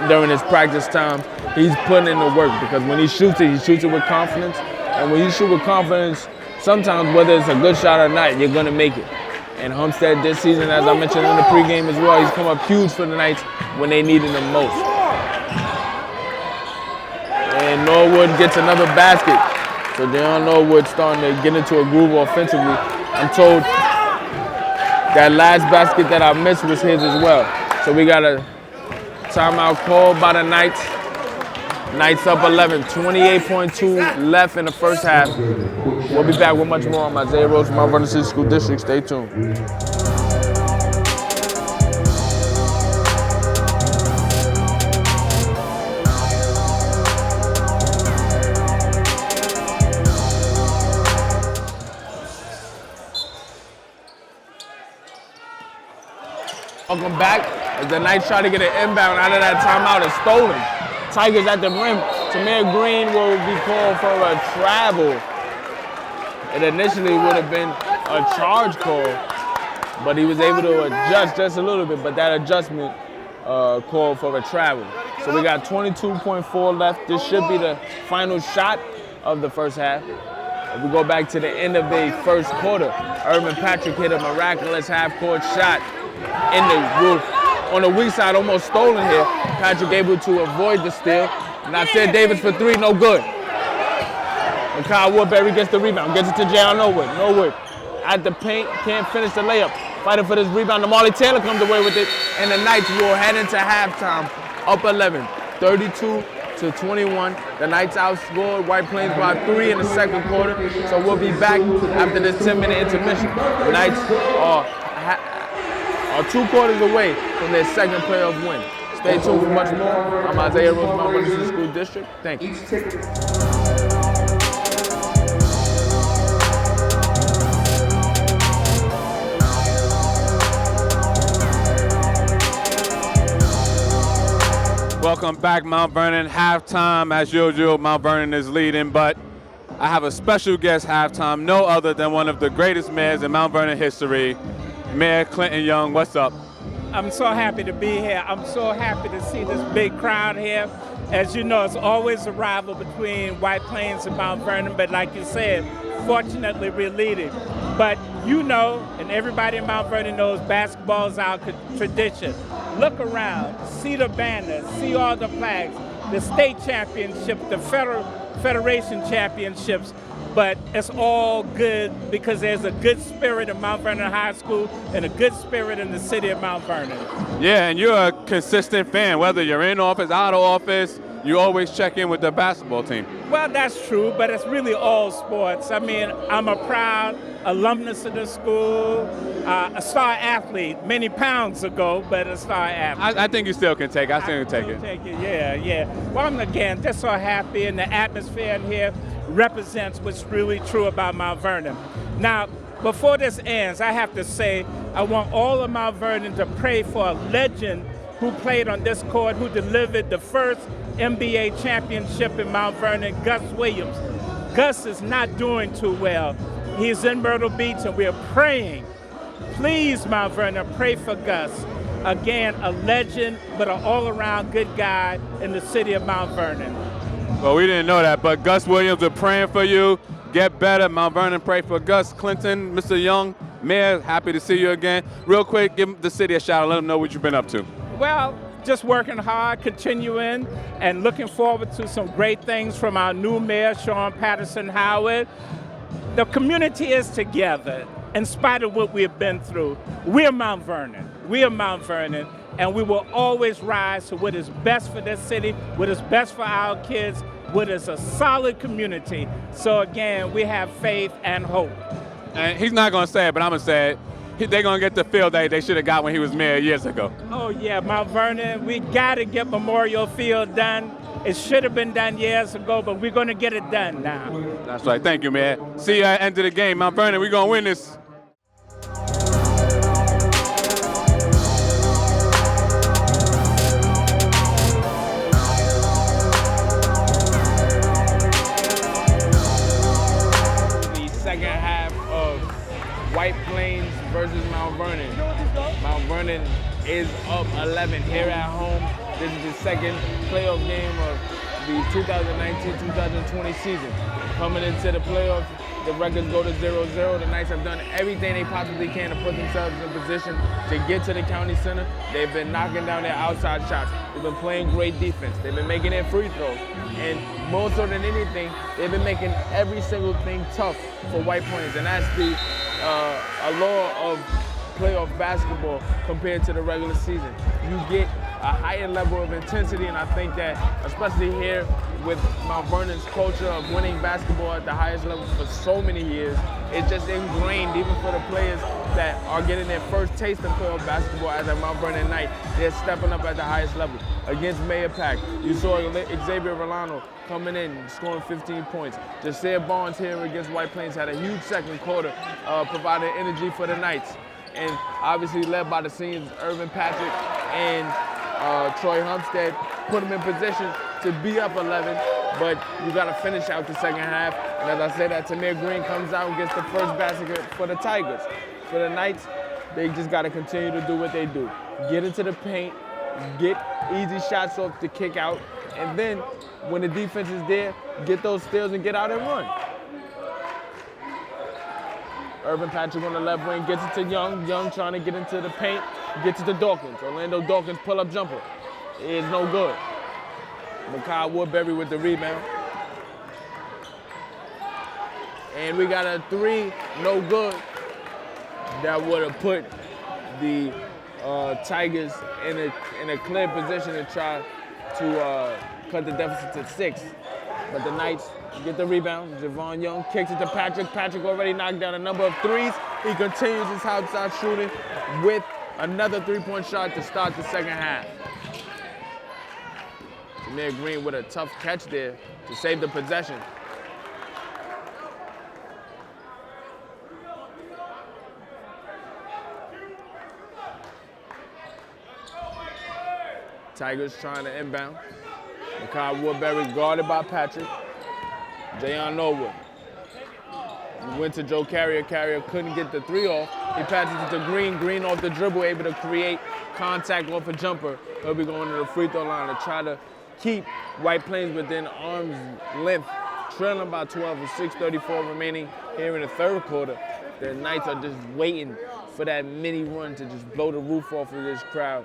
during his practice time, he's putting in the work, because when he shoots it with confidence. And when you shoot with confidence, sometimes whether it's a good shot or not, you're going to make it. And Humstead this season, as I mentioned in the pregame as well, he's come up huge for the Knights when they needed him most. And Norwood gets another basket. So Deon Norwood starting to get into a groove offensively. I'm told that last basket that I missed was his as well. So we got a timeout called by the Knights. Knights up 11, 28.2 left in the first half. We'll be back with much more on Isaiah Rose from Mount Vernon City School District. Stay tuned. Welcome back as the Knights try to get an inbound out of that timeout. It's stolen. Tigers at the rim. Tamir Green will be called for a travel. It initially would have been a charge call, but he was able to adjust just a little bit, but that adjustment called for a travel. So we got 22.4 left. This should be the final shot of the first half. If we go back to the end of the first quarter, Irvin Patrick hit a miraculous half-court shot in the roof. On the weak side, almost stolen here. Patrick able to avoid the steal. Nasir Davis for 3, no good. And Kyle Woodbury gets the rebound, gets it to J.R. Norwood. Norwood at the paint, can't finish the layup. Fighting for this rebound. DeMarley Taylor comes away with it, and the Knights will head into halftime up 11, 32-21. The Knights outscored White Plains by 3 in the second quarter. So we'll be back after this 10-minute intermission. The Knights are 2 quarters away from their second playoff win. Stay tuned for much more. I'm Isaiah Rose, Mount Vernon City School District. Thank you. Welcome back, Mount Vernon. Halftime, as usual, Mount Vernon is leading, but I have a special guest halftime, no other than one of the greatest mayors in Mount Vernon history, Mayor Clinton Young, what's up? I'm so happy to be here. I'm so happy to see this big crowd here. As you know, it's always a rival between White Plains and Mount Vernon, but like you said, fortunately we're leading. But you know, and everybody in Mount Vernon knows, basketball is our tradition. Look around, see the banners, see all the flags, the state championship, the federation championships, but it's all good because there's a good spirit in Mount Vernon High School and a good spirit in the city of Mount Vernon. Yeah, and you're a consistent fan, whether you're in office, out of office, you always check in with the basketball team. Well, that's true, but it's really all sports. I mean, I'm a proud alumnus of the school, a star athlete many pounds ago, but a star athlete. I think you still can take it. I still can take it. Take it, yeah. Well, I'm, again, just so happy, and the atmosphere in here represents what's really true about Mount Vernon. Now, before this ends, I have to say, I want all of Mount Vernon to pray for a legend who played on this court, who delivered the first NBA championship in Mount Vernon, Gus Williams. Gus is not doing too well. He's in Myrtle Beach, and we're praying. Please, Mount Vernon, pray for Gus. Again, a legend, but an all-around good guy in the city of Mount Vernon. Well, we didn't know that, but Gus Williams, we're praying for you. Get better. Mount Vernon, pray for Gus. Clinton, Mr. Young, Mayor, happy to see you again. Real quick, give the city a shout out. Let them know what you've been up to. Well, just working hard, continuing, and looking forward to some great things from our new mayor, Sean Patterson Howard. The community is together in spite of what we've been through. We're Mount Vernon. We are Mount Vernon, and we will always rise to what is best for this city, what is best for our kids, what is a solid community. So again, we have faith and hope. And he's not going to say it, but I'm going to say it. They're going to get the field they should have got when he was mayor years ago. Oh, yeah, Mount Vernon, we got to get Memorial Field done. It should have been done years ago, but we're going to get it done now. That's right. Thank you, man. See you at the end of the game. Mount Vernon, we're going to win this. The second half of White Plains versus Mount Vernon. Mount Vernon is up 11 here at home. This is the second playoff game of the 2019-2020 season. Coming into the playoffs, the records go to 0-0. The Knights have done everything they possibly can to put themselves in position to get to the county center. They've been knocking down their outside shots. They've been playing great defense. They've been making their free throws. And more so than anything, they've been making every single thing tough for White Plains. And that's the allure of playoff basketball compared to the regular season. You get a higher level of intensity, and I think that, especially here with Mount Vernon's culture of winning basketball at the highest level for so many years, it's just ingrained even for the players that are getting their first taste of playoff basketball as a Mount Vernon Knight. They're stepping up at the highest level. Against Mayor Pack, you saw Xavier Vernon coming in, scoring 15 points. Jasir Barnes here against White Plains had a huge second quarter, providing energy for the Knights. And obviously led by the seniors, Irvin Patrick and Troy Humstead, put them in position to be up 11, but you got to finish out the second half. And as I said, that Tamir Green comes out and gets the first basket for the Tigers. For the Knights, they just got to continue to do what they do. Get into the paint, get easy shots off to kick out, and then when the defense is there, get those steals and get out and run. Irvin Patrick on the left wing gets it to Young. Young trying to get into the paint, gets it to Dawkins. Orlando Dawkins pull-up jumper is no good. Makai Woodbury with the rebound. And we got a three, no good. That would have put the Tigers in a clear position to try to cut the deficit to 6. But the Knights get the rebound. Javon Young kicks it to Patrick. Patrick already knocked down a number of threes. He continues his outside shooting with another three-point shot to start the second half. Tamir Green with a tough catch there to save the possession. Tigers trying to inbound. Makai Woodbury guarded by Patrick. Jayon Norwood. Went to Joe Carrier. Carrier couldn't get the three off. He passes it to Green. Green off the dribble, able to create contact off a jumper. He'll be going to the free throw line to try to keep White Plains within arm's length, trailing by 12 with 6:34 remaining here in the third quarter. The Knights are just waiting for that mini run to just blow the roof off of this crowd.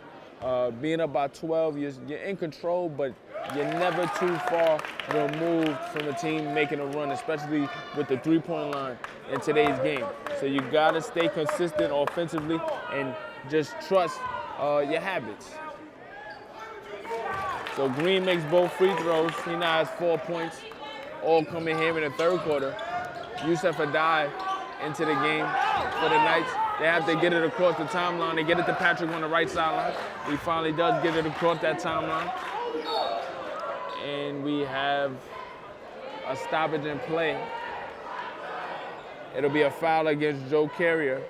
Being up by 12, you're in control, but you're never too far removed from a team making a run, especially with the three-point line in today's game. So you gotta stay consistent offensively and just trust your habits. So Green makes both free throws. He now has 4 points, all coming here in the third quarter. Yusuf Adai into the game for the Knights. They have to get it across the timeline. They get it to Patrick on the right sideline. He finally does get it across that timeline. And we have a stoppage in play. It'll be a foul against Joe Carrier.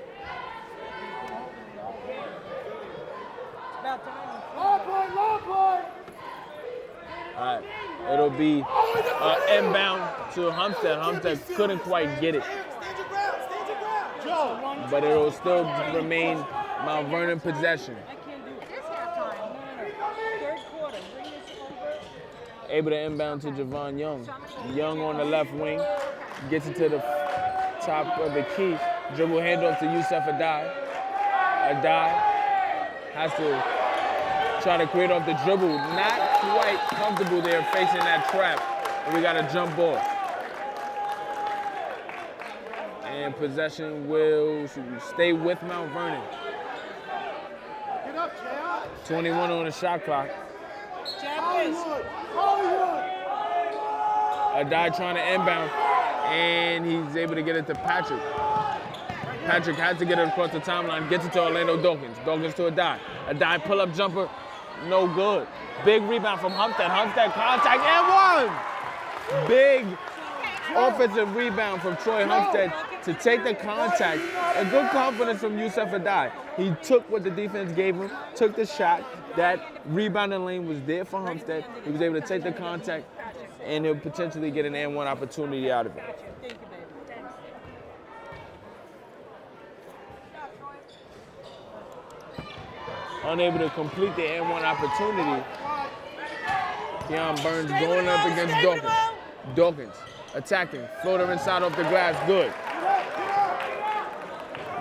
All right, it'll be inbound to Homestead. Homestead couldn't quite get it, but it'll still remain Mount Vernon possession. Able to inbound to Javon Young. Young on the left wing, gets it to the top of the key. Dribble handoff to Yusuf Adai. Adai has to try to create off the dribble. Not quite comfortable there facing that trap. And we got a jump ball. And possession will stay with Mount Vernon. 21 on the shot clock. Adai trying to inbound, and he's able to get it to Patrick. Patrick has to get it across the timeline, gets it to Orlando Dawkins. Dawkins to Adai. Adai pull-up jumper, no good. Big rebound from Homestead. Homestead contact and one! Big offensive rebound from Troy Homestead to take the contact. A good confidence from Yusuf Adai. He took what the defense gave him, took the shot. That rebounding lane was there for Homestead. He was able to take the contact, and he'll potentially get an and-one opportunity out of it. Unable to complete the and-one opportunity. Keon Burns going up against Dawkins. Dawkins attacking, floater inside off the glass, good.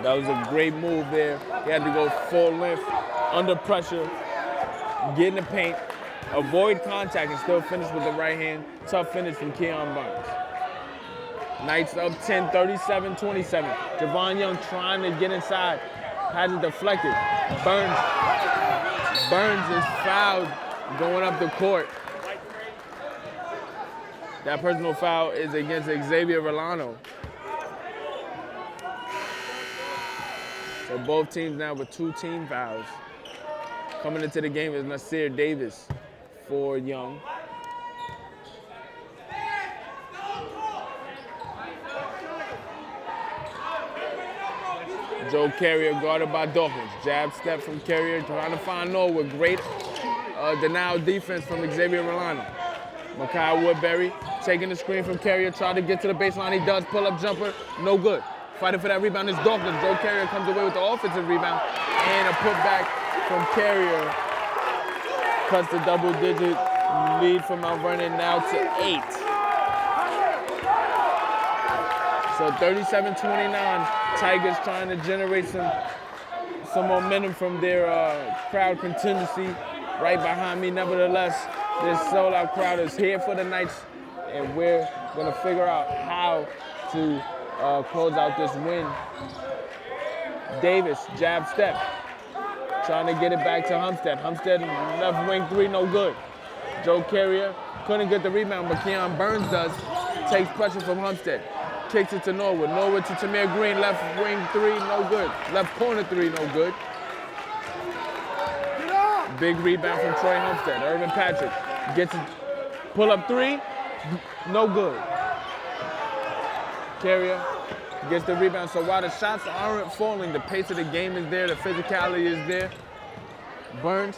That was a great move there. He had to go full length, under pressure, get in the paint, avoid contact, and still finish with the right hand. Tough finish from Keon Burns. Knights up 10, 37-27. Javon Young trying to get inside, has it deflected. Burns is fouled going up the court. That personal foul is against Xavier Vernon. So both teams now with 2 team fouls. Coming into the game is Nasir Davis for Young. Joe Carrier guarded by Dawkins. Jab step from Carrier, trying to find Norwood. Great denial defense from Xavier Vernon. Makai Woodbury taking the screen from Carrier, trying to get to the baseline. He does, pull-up jumper, no good. Fighting for that rebound is Dawkins. Joe Carrier comes away with the offensive rebound, and a putback from Carrier cuts the double-digit lead for Mount Vernon now to 8. So 37-29, Tigers trying to generate some momentum from their crowd contingency right behind me. Nevertheless, this sold-out crowd is here for the Knights, and we're going to figure out how to close out this win. Davis, jab step, trying to get it back to Homestead. Homestead left wing 3, no good. Joe Carrier couldn't get the rebound, but Keon Burns does. Takes pressure from Homestead. Kicks it to Norwood. Norwood to Tamir Green, left wing 3, no good. Left corner 3, no good. Big rebound from Troy Homestead. Irvin Patrick gets it, pull up 3, no good. Carrier gets the rebound. So while the shots aren't falling, the pace of the game is there, the physicality is there. Burns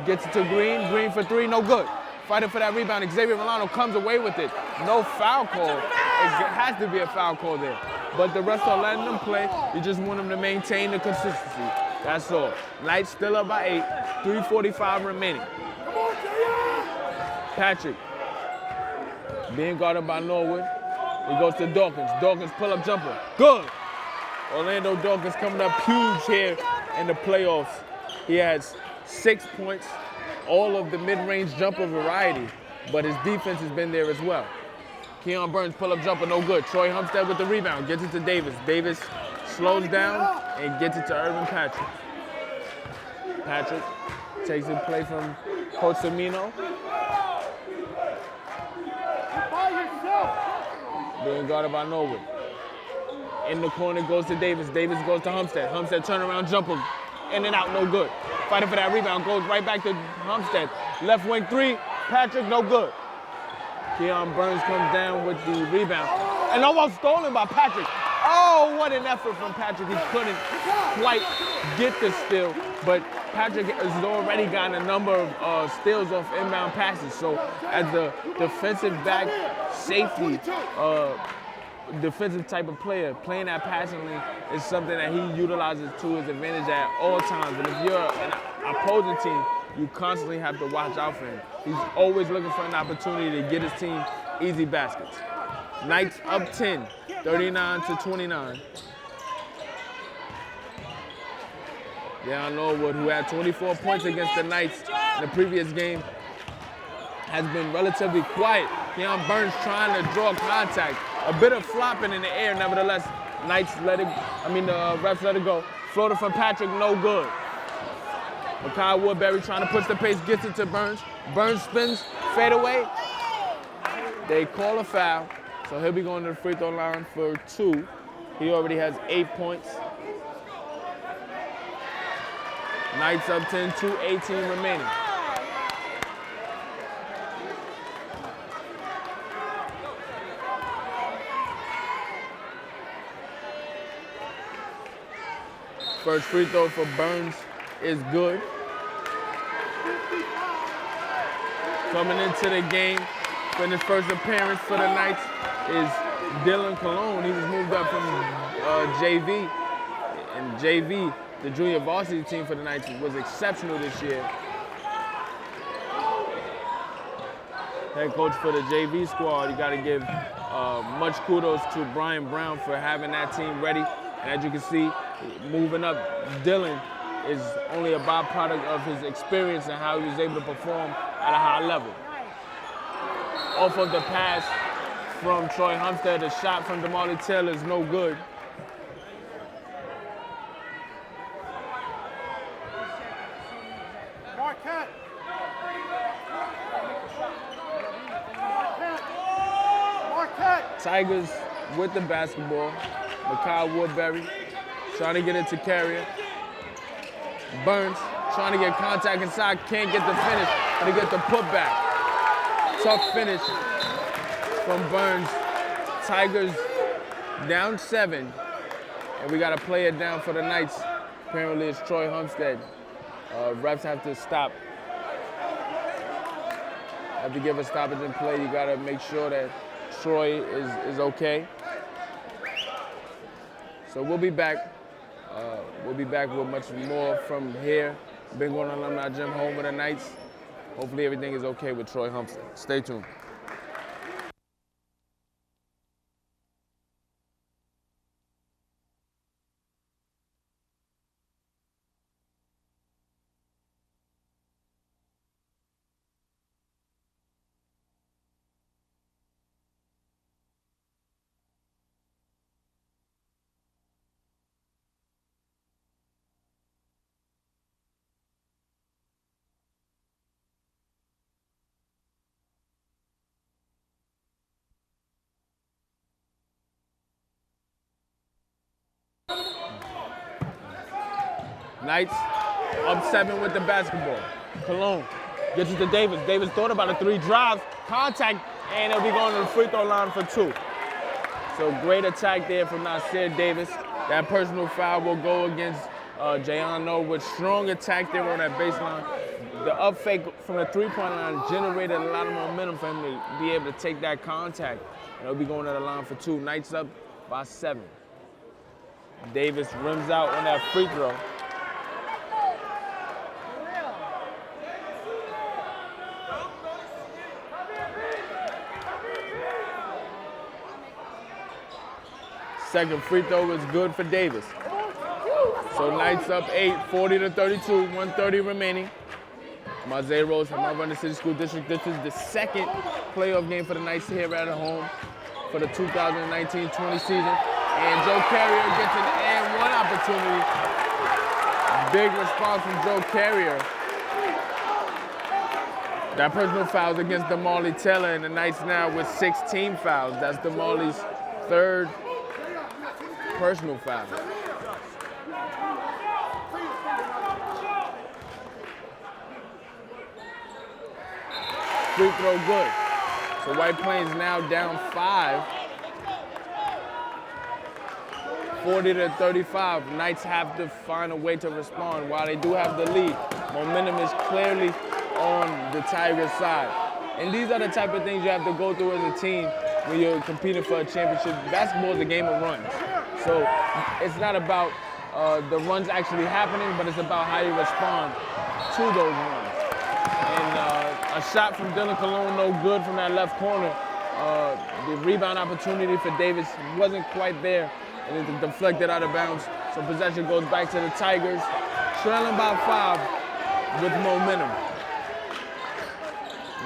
gets it to Green. Green for 3, no good. Fighting for that rebound. Xavier Milano comes away with it. No foul call. has to be a foul call there. But the rest are letting them play. You just want them to maintain the consistency. That's all. Knights still up by 8. 3:45 remaining. Patrick being guarded by Norwood. He goes to Dawkins. Dawkins pull-up jumper. Good. Orlando Dawkins coming up huge here in the playoffs. He has 6 points, all of the mid-range jumper variety, but his defense has been there as well. Keon Burns pull-up jumper, no good. Troy Humstead with the rebound, gets it to Davis. Davis slows down and gets it to Irvin Patrick. Patrick takes the play from Coach Semino. Being guarded by Norwood. In the corner goes to Davis. Davis goes to Humstead. Humstead turnaround jumper, in and out, no good. Fighting for that rebound, goes right back to Humstead. Left wing 3, Patrick, no good. Keon Burns comes down with the rebound. And almost stolen by Patrick. Oh, what an effort from Patrick. He couldn't quite get the steal, but Patrick has already gotten a number of steals off inbound passes. So as the defensive back safety, defensive type of player, playing that passing lane is something that he utilizes to his advantage at all times. And if you're an opposing team, you constantly have to watch out for him. He's always looking for an opportunity to get his team easy baskets. Knights up 10, 39-29. Deion Norwood, who had 24 points against the Knights in the previous game, has been relatively quiet. Keon Burns trying to draw contact. A bit of flopping in the air, nevertheless. Refs let it go. Floater from Patrick, no good. Mekhi Woodbury trying to push the pace, gets it to Burns. Burns spins, fade away. They call a foul, so he'll be going to the free throw line for 2. He already has 8 points. Knights up 10, 2:18 remaining. First free throw for Burns is good. Coming into the game for his first appearance for the Knights is Dylan Colon. He was moved up from JV. And JV, the junior varsity team for the Knights, was exceptional this year. Head coach for the JV squad, you got to give much kudos to Brian Brown for having that team ready. And as you can see, moving up, Dylan is only a byproduct of his experience and how he was able to perform at a high level. Off of the pass from Troy Humstead, the shot from DeMarley Taylor is no good. Tigers with the basketball. Mekhi Woodbury trying to get it to Carrier. Burns trying to get contact inside, can't get the finish, but he gets the putback. Tough finish from Burns. Tigers down 7, and we got to play it down for the Knights. Apparently it's Troy Humstead. Refs have to stop. Have to give a stoppage in play. You got to make sure that Troy is okay. So we'll be back. We'll be back with much more from here. Ben Gordon Alumni Gym, home of the Knights. Hopefully everything is okay with Troy Humstead. Stay tuned. Knights up 7 with the basketball. Cologne gets it to Davis. Davis thought about a 3, drives, contact, and they'll be going to the free throw line for 2. So great attack there from Nasir Davis. That personal foul will go against Jayon Norwood. Strong attack there on that baseline. The up fake from the 3-point line generated a lot of momentum for him to be able to take that contact and they'll be going to the line for 2. Knights up by 7. Davis rims out on that free throw. Second free throw is good for Davis. So Knights up 8, 40-32, 1:30 remaining. Mvhs Rose from Mount Vernon City School District. This is the second playoff game for the Knights here at home for the 2019-20 season. And Joe Carrier gets an and one opportunity. Big response from Joe Carrier. That personal foul is against Damali Taylor, and the Knights now with 16 fouls. That's Damali's third personal foul. Free throw good. So White Plains now down 5. 40-35. Knights have to find a way to respond. While they do have the lead, momentum is clearly on the Tigers' side. And these are the type of things you have to go through as a team when you're competing for a championship. Basketball is a game of runs. So it's not about the runs actually happening, but it's about how you respond to those runs. And a shot from Dylan Colon, no good from that left corner. The rebound opportunity for Davis wasn't quite there, and it's deflected out of bounds. So possession goes back to the Tigers, trailing by 5 with momentum.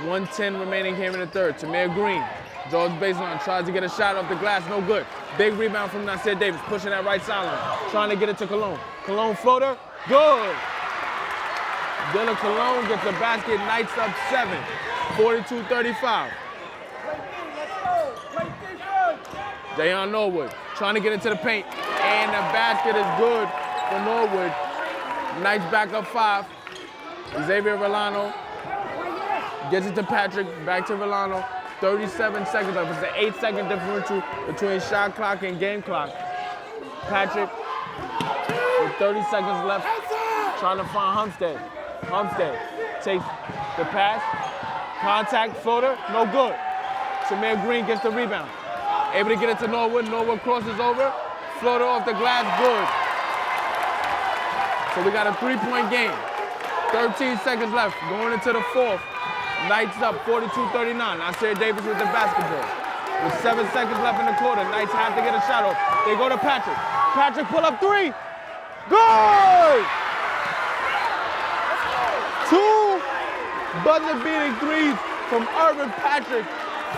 1:10 remaining here in the third. Tamir Green draws baseline, tries to get a shot off the glass, no good. Big rebound from Nasir Davis, pushing that right sideline, trying to get it to Colon. Colon floater, good. Dylan Colon gets the basket, Knights up 7, 42-35. Jayon Norwood trying to get into the paint, and the basket is good for Norwood. Knights back up 5. Xavier Villano gets it to Patrick, back to Villano. 37 seconds left. It's an 8-second differential between shot clock and game clock. Patrick with 30 seconds left, trying to find Homestead. Homestead takes the pass, contact, floater, no good. Tamir Green gets the rebound. Able to get it to Norwood. Norwood crosses over, floater off the glass, good. So we got a 3-point game. 13 seconds left, going into the fourth. Knights up 42-39. Nasir Davis with the basketball. With 7 seconds left in the quarter, Knights have to get a shot off. They go to Patrick. Patrick pull up 3. Good! 2 buzzer-beating threes from Irvin Patrick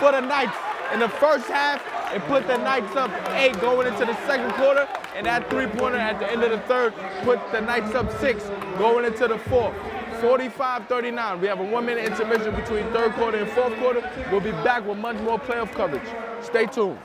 for the Knights in the first half. It put the Knights up 8 going into the second quarter, and that 3-pointer at the end of the third put the Knights up 6 going into the fourth. 45-39. We have a 1-minute intermission between third quarter and fourth quarter. We'll be back with much more playoff coverage. Stay tuned.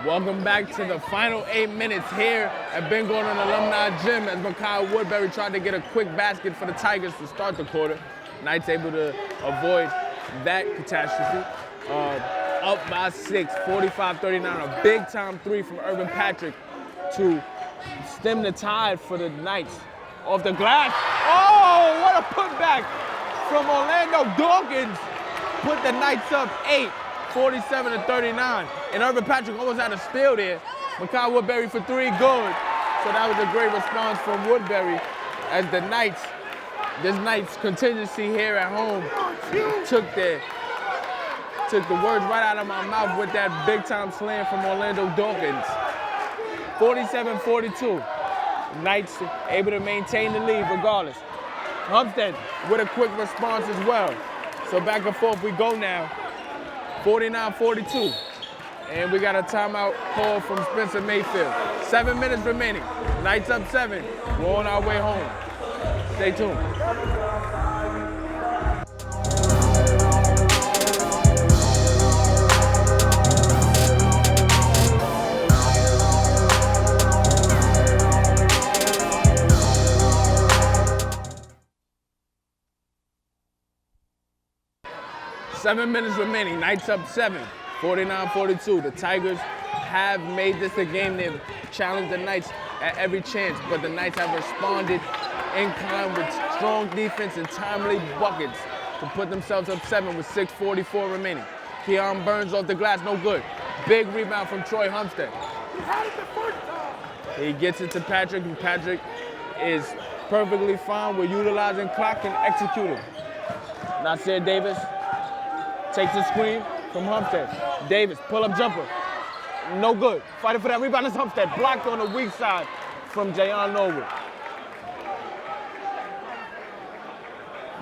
Welcome back to the final 8 minutes here at Ben Gordon Alumni Gym as Mekhi Woodbury tried to get a quick basket for the Tigers to start the quarter. Knights able to avoid that catastrophe. Up by 6, 45-39. A big-time 3 from Irvin Patrick to stem the tide for the Knights. Off the glass. Oh, what a putback from Orlando Dawkins. Put the Knights up 8. 47-39, and Irvin Patrick almost had a steal there. Mekhi Woodbury for 3, good. So that was a great response from Woodbury as the Knights, this Knights contingency here at home took the words right out of my mouth with that big-time slam from Orlando Dawkins. 47-42. Knights able to maintain the lead regardless. Homestead with a quick response as well. So back and forth we go now. 49-42. And we got a timeout call from Spencer Mayfield. 7 minutes remaining. Knights up 7. We're on our way home. Stay tuned. 7 minutes remaining. Knights up 7, 49-42. The Tigers have made this a game. They've challenged the Knights at every chance, but the Knights have responded in kind with strong defense and timely buckets to put themselves up 7 with 6:44 remaining. Keon Burns off the glass, no good. Big rebound from Troy Humstead. He gets it to Patrick, and Patrick is perfectly fine with utilizing clock and executing. Nasir Davis takes a screen from Humstead. Davis, pull-up jumper. No good. Fighting for that rebound is Humstead. Blocked on the weak side from Jayon Norwood.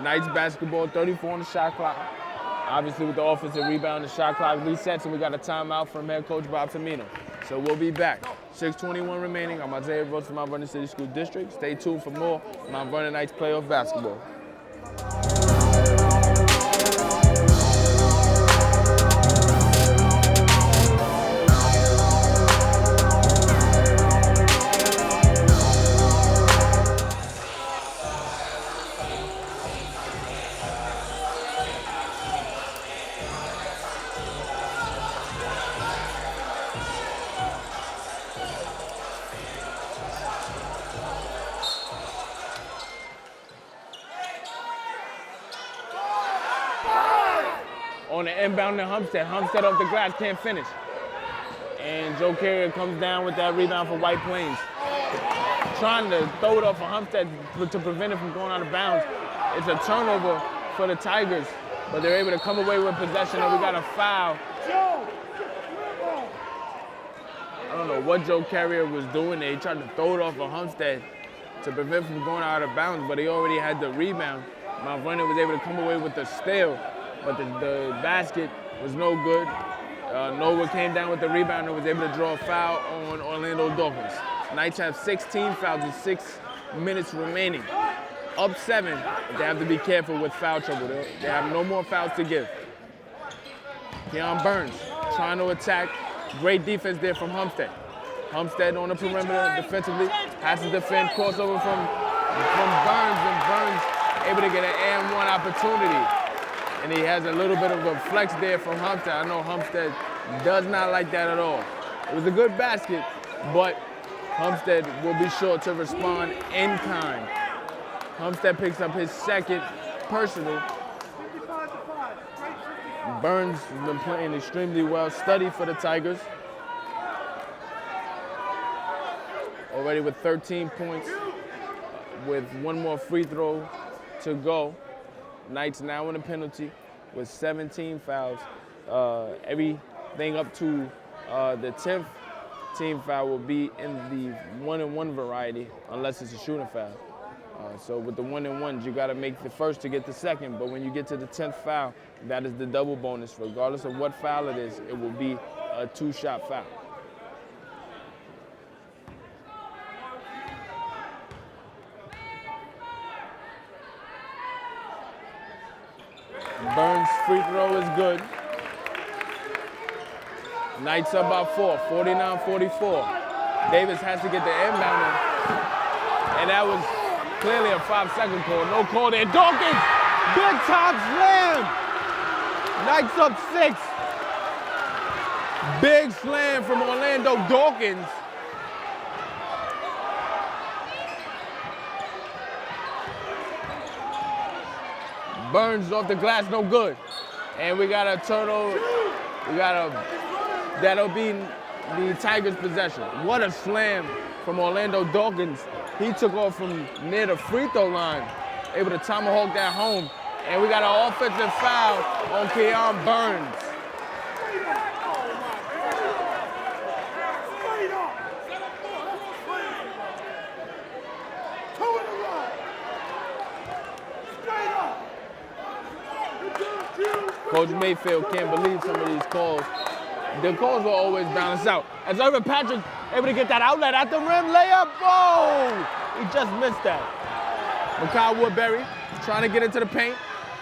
Knights basketball, 34 on the shot clock. Obviously with the offensive rebound, the shot clock resets, and we got a timeout from head coach Bob Firmino. So we'll be back. 6:21 remaining. I'm Isaiah Rhodes from Mount Vernon City School District. Stay tuned for more Mount Vernon Knights playoff basketball. On the inbound to Humstead. Humstead off the glass, can't finish. And Joe Carrier comes down with that rebound for White Plains. Trying to throw it off for Humstead to prevent it from going out of bounds. It's a turnover for the Tigers, but they're able to come away with possession, and we got a foul. I don't know what Joe Carrier was doing there. He tried to throw it off for Humstead to prevent from going out of bounds, but he already had the rebound. Mount Vernon was able to come away with the steal, but the basket was no good. Norwood came down with the rebound and was able to draw a foul on Orlando Dolphins. Knights have 16 fouls with 6 minutes remaining. Up 7, but they have to be careful with foul trouble. They have no more fouls to give. Keon Burns trying to attack. Great defense there from Humstead. Humstead on the perimeter defensively, has to defend, crossover from Burns, and Burns able to get an and one opportunity. And he has a little bit of a flex there from Humstead. I know Humstead does not like that at all. It was a good basket, but Humstead will be sure to respond in kind. Humstead picks up his second personal. Burns has been playing extremely well. Study for the Tigers. Already with 13 points, with one more free throw to go. Knights now in a penalty with 17 fouls. Everything up to the 10th team foul will be in the 1-and-1 variety unless it's a shooting foul. So with the 1-and-1s, you got to make the first to get the second, but when you get to the 10th foul, that is the double bonus. Regardless of what foul it is, it will be a 2-shot foul. Burns' free throw is good. Knights up by 4, 49-44. Davis has to get the inbound in. And that was clearly a 5-second call. No call there. Dawkins, big time slam. Knights up 6. Big slam from Orlando Dawkins. Burns off the glass, no good. And we got a turtle. That'll be the Tigers' possession. What a slam from Orlando Dawkins. He took off from near the free throw line, able to tomahawk that home. And we got an offensive foul on Keon Burns. Coach Mayfield can't believe some of these calls. The calls will always balance out. As Irvin Patrick able to get that outlet at the rim, layup, oh! He just missed that. Makai Woodbury trying to get into the paint,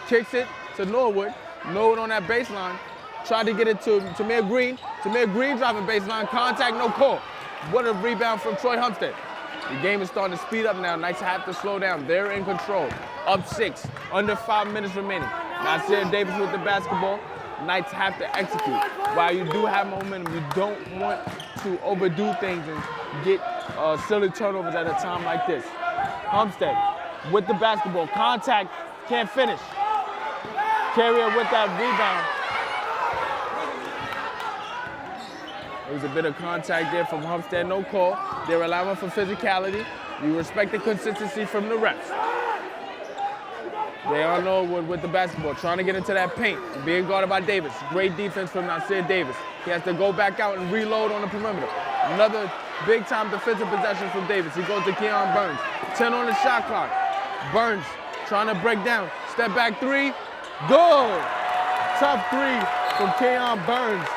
kicks it to Norwood. Norwood on that baseline, tried to get it to Tamir Green. Tamir Green driving baseline, contact, no call. What a rebound from Troy Humstead. The game is starting to speed up now. Knights have to slow down. They're in control. Up 6, under 5 minutes remaining. Nasir Davis with the basketball. Knights have to execute. While you do have momentum, you don't want to overdo things and get silly turnovers at a time like this. Homestead with the basketball. Contact, can't finish. Carrier with that rebound. There was a bit of contact there from Homestead, no call. They're allowing for physicality. You respect the consistency from the refs. They all know with the basketball, trying to get into that paint, being guarded by Davis. Great defense from Nasir Davis. He has to go back out and reload on the perimeter. Another big-time defensive possession from Davis. He goes to Keon Burns. 10 on the shot clock. Burns trying to break down. Step back three. Good. Tough three from Keon Burns.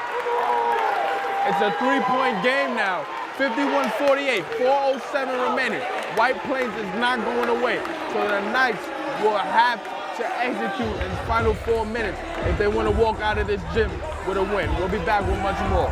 It's a three-point game now. 51-48, 4:07 remaining. White Plains is not going away. So the Knights will have to execute in the final 4 minutes if they want to walk out of this gym with a win. We'll be back with much more.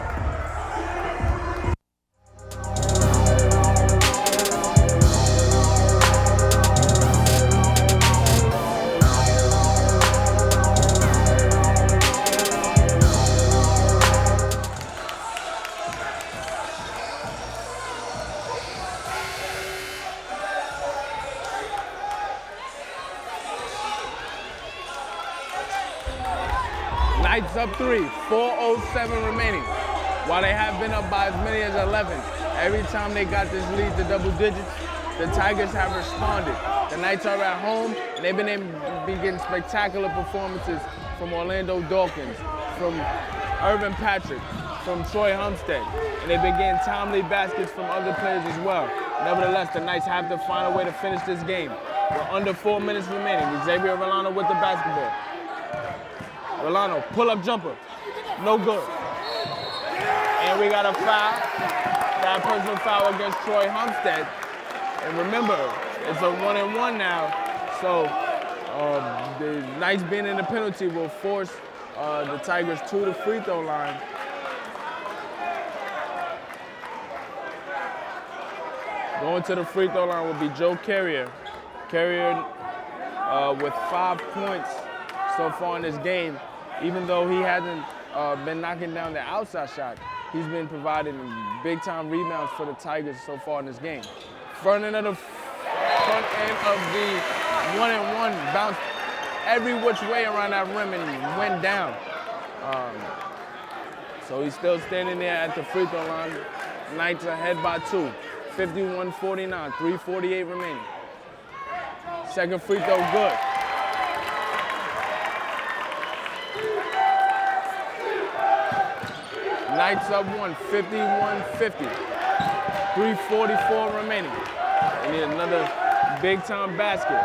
Knights up 3, 4:07 remaining. While they have been up by as many as 11, every time they got this lead to double digits, the Tigers have responded. The Knights are at home, and they've been able to be getting spectacular performances from Orlando Dawkins, from Irvin Patrick, from Troy Homestead, and they've been getting timely baskets from other players as well. Nevertheless, the Knights have to find a way to finish this game. We're under 4 minutes remaining. Xavier Vernon with the basketball. Vernon, pull-up jumper, no good. And we got a foul, that personal foul against Troy Homestead. And remember, it's a 1-and-1 now, so the Knights being in the penalty will force the Tigers to the free throw line. Going to the free throw line will be Joe Carrier. Carrier with 5 points so far in this game. Even though he hasn't been knocking down the outside shot, he's been providing big-time rebounds for the Tigers so far in this game. Vernon at the front end of the 1-and-1 bounced every which way around that rim and went down. So he's still standing there at the free throw line. Knights ahead by 2, 51-49, 3:48 remaining. Second free throw good. Knights up 1, 51-50. 3:44 remaining. They need another big-time basket.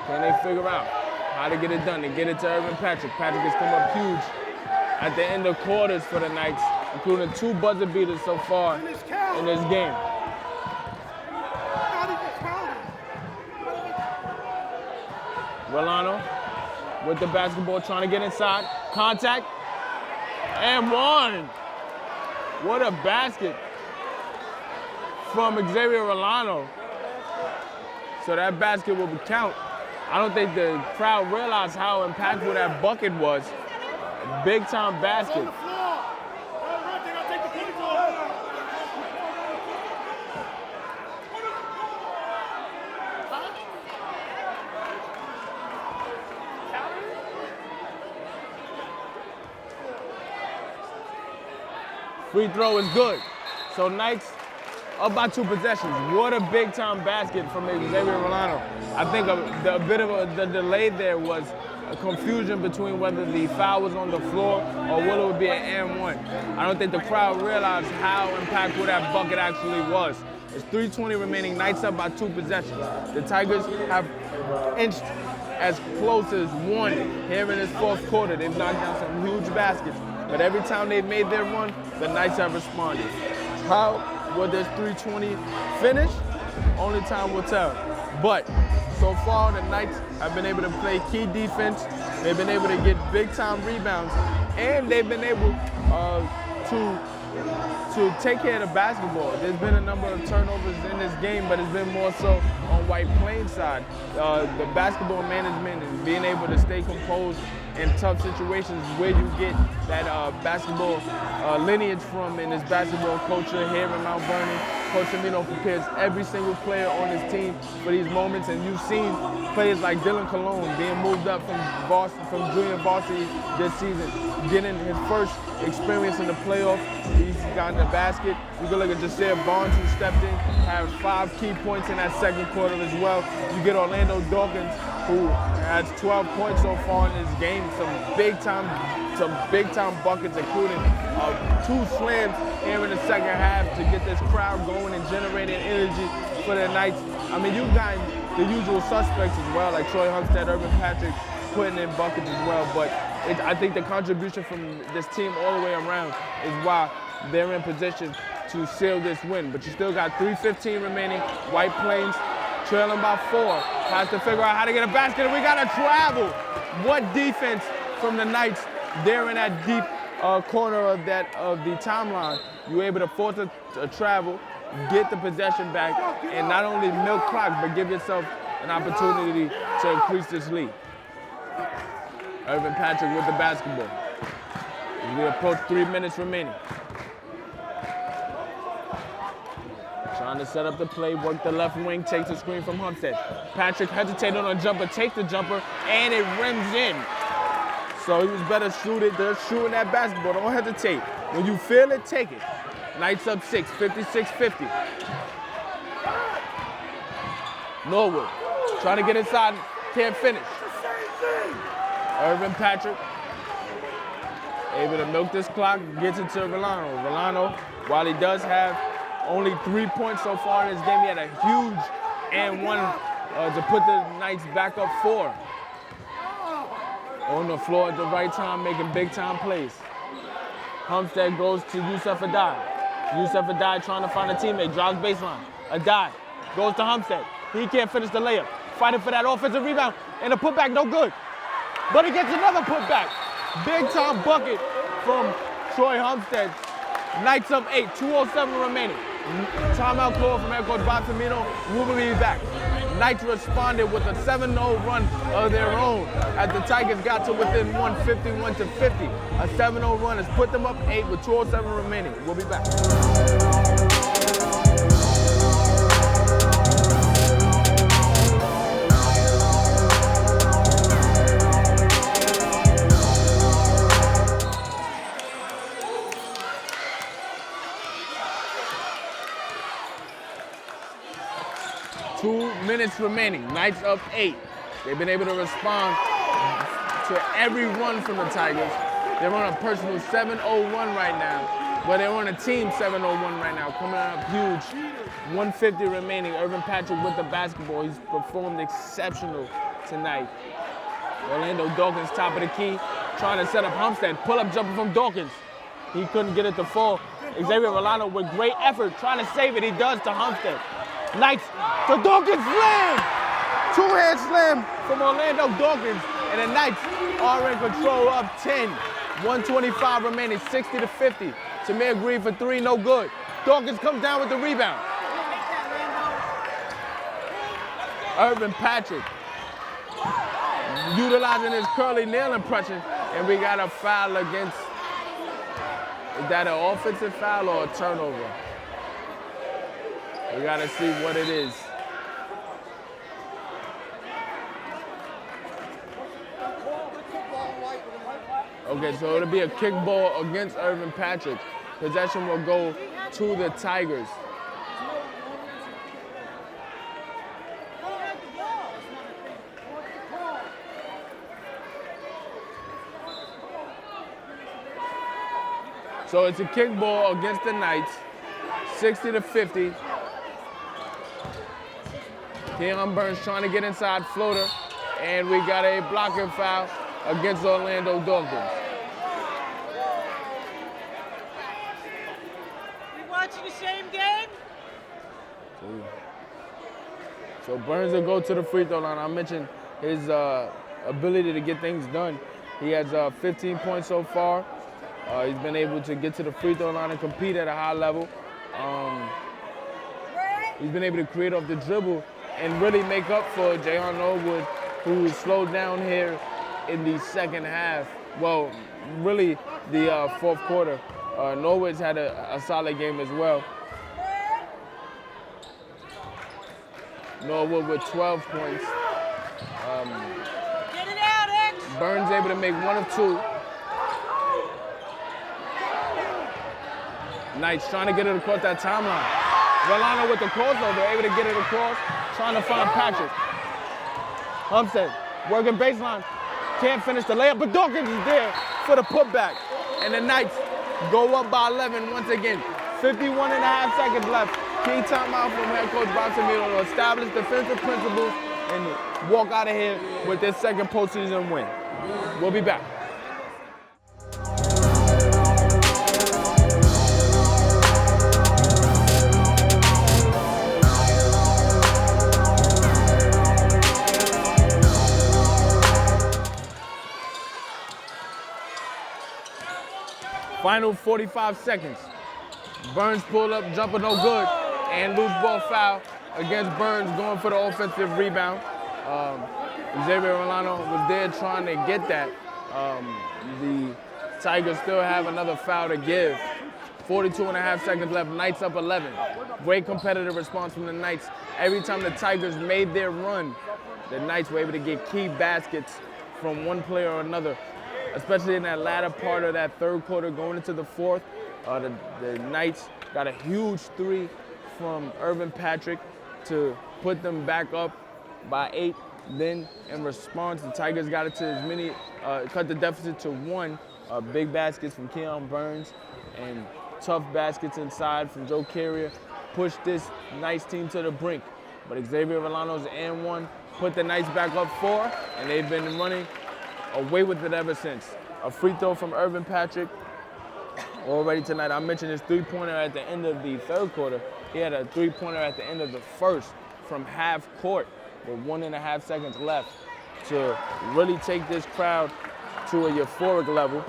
Can they figure out how to get it done? They get it to Irvin Patrick. Patrick has come up huge at the end of quarters for the Knights, including 2 buzzer beaters so far in this game. Rolano with the basketball, trying to get inside. Contact. And one. What a basket from Xavier Rolano. So that basket will count. I don't think the crowd realized how impactful that bucket was. Big time basket. Free throw is good. So Knights up by 2 possessions. What a big time basket from Xavier Rolano. I think a bit of the delay there was a confusion between whether the foul was on the floor or whether it would be an and-one. I don't think the crowd realized how impactful that bucket actually was. It's 3:20 remaining, Knights up by 2 possessions. The Tigers have inched as close as 1 here in this 4th quarter. They've knocked down some huge baskets, but every time they've made their run, the Knights have responded. How will this 3:20 finish? Only time will tell. But so far, the Knights have been able to play key defense. They've been able to get big-time rebounds, and they've been able to to take care of the basketball. There's been a number of turnovers in this game, but it's been more so on White Plains side. The basketball management and being able to stay composed in tough situations is where you get that basketball lineage from in this basketball culture here in Mount Vernon. Coach Amino prepares every single player on his team for these moments, and you've seen players like Dylan Cologne being moved up from junior varsity this season, getting his first experience in the playoff. He's gotten the basket. You can look at Jasir Barnes, who stepped in, had 5 key points in that second quarter as well. You get Orlando Dawkins, who has 12 points so far in this game, some big time buckets, including 2 slams here in the second half to get this crowd going and generating energy for the Knights. I mean, you've got the usual suspects as well, like Troy Humstead, Urban Patrick, putting in buckets as well. But I think the contribution from this team all the way around is why they're in position to seal this win. But you still got 3:15 remaining. White Plains trailing by 4. Has to figure out how to get a basket, and we got to travel. What defense from the Knights there in that deep corner of the timeline. You're able to force a travel, get the possession back, and not only milk clock, but give yourself an opportunity to increase this lead. Irvin Patrick with the basketball. As we approach 3 minutes remaining. Trying to set up the play, work the left wing, takes the screen from Humstead. Patrick hesitated on a jumper, takes the jumper, and it rims in. So he was better shooting. They're shooting that basketball. Don't hesitate. When you feel it, take it. Knights up 6, 56-50. Norwood trying to get inside, can't finish. Irvin Patrick able to milk this clock, gets it to Vernon. Vernon, while he does have only 3 points so far in this game, he had a huge and one to put the Knights back up 4. On the floor at the right time, making big time plays. Humstead goes to Yusuf Adai. Yusuf Adai trying to find a teammate, drives baseline. Adai goes to Humstead. He can't finish the layup. Fighting for that offensive rebound, and a putback, no good. But he gets another putback. Big time bucket from Troy Humstead. Knights up 8, 2:07 remaining. Timeout call from head coach Bob Firmino. We'll be back. Knights responded with a 7-0 run of their own as the Tigers got to within 151-50. A 7-0 run has put them up 8 with 2:07 remaining. We'll be back. 2 minutes remaining. Knights up 8. They've been able to respond to every run from the Tigers. They're on a personal 7-0 run right now, but they're on a team 7-0 run right now, coming up huge. 150 remaining. Irvin Patrick with the basketball. He's performed exceptional tonight. Orlando Dawkins, top of the key, trying to set up Humstead. Pull-up jumper from Dawkins. He couldn't get it to fall. Xavier Rolando with great effort, trying to save it. He does to Humstead. Knights to Dawkins slam! 2-hand slam from Orlando Dawkins, and the Knights are in control up 10. 125 remaining, 60-50. Tamir Green for 3, no good. Dawkins comes down with the rebound. Irvin Patrick utilizing his curly nail impression, and we got a foul against, is that an offensive foul or a turnover? We gotta see what it is. Okay, so it'll be a kickball against Irvin Patrick. Possession will go to the Tigers. So it's a kickball against the Knights, 60-50. Keon Burns trying to get inside, floater, and we got a blocking foul against Orlando Dawkins. We watching the same game? So Burns will go to the free throw line. I mentioned his ability to get things done. He has 15 points so far, He's been able to get to the free throw line and compete at a high level. He's been able to create off the dribble and really make up for Jayon Norwood, who slowed down here in the second half. Well, really the fourth quarter. Norwood's had a solid game as well. Norwood with 12 points. Get it out, X. Burns able to make 1 of 2. Knights trying to get it across that timeline. Vernon with the crossover, able to get it across, trying to find Patrick. Humstead working baseline, can't finish the layup, but Dawkins is there for the putback. And the Knights go up by 11 once again. 51.5 seconds left. Key timeout from head coach Bob Samino to establish defensive principles and walk out of here with their second postseason win. We'll be back. Final 45 seconds. Burns pulled up, jumper no good, and loose ball foul against Burns going for the offensive rebound. Xavier Rolano was there trying to get that. The Tigers still have another foul to give. 42.5 seconds left, Knights up 11. Great competitive response from the Knights. Every time the Tigers made their run, the Knights were able to get key baskets from one player or another, especially in that latter part of that third quarter going into the fourth. The Knights got a huge 3 from Irvin Patrick to put them back up by 8. Then in response, the Tigers got it to as many, cut the deficit to 1. Big baskets from Keon Burns and tough baskets inside from Joe Carrier pushed this Knights team to the brink. But Xavier Rolano's and 1 put the Knights back up 4, and they've been running away with it ever since. A free throw from Irvin Patrick already tonight. I mentioned his 3-pointer at the end of the third quarter. He had a 3-pointer at the end of the first from half court with 1.5 seconds left to really take this crowd to a euphoric level.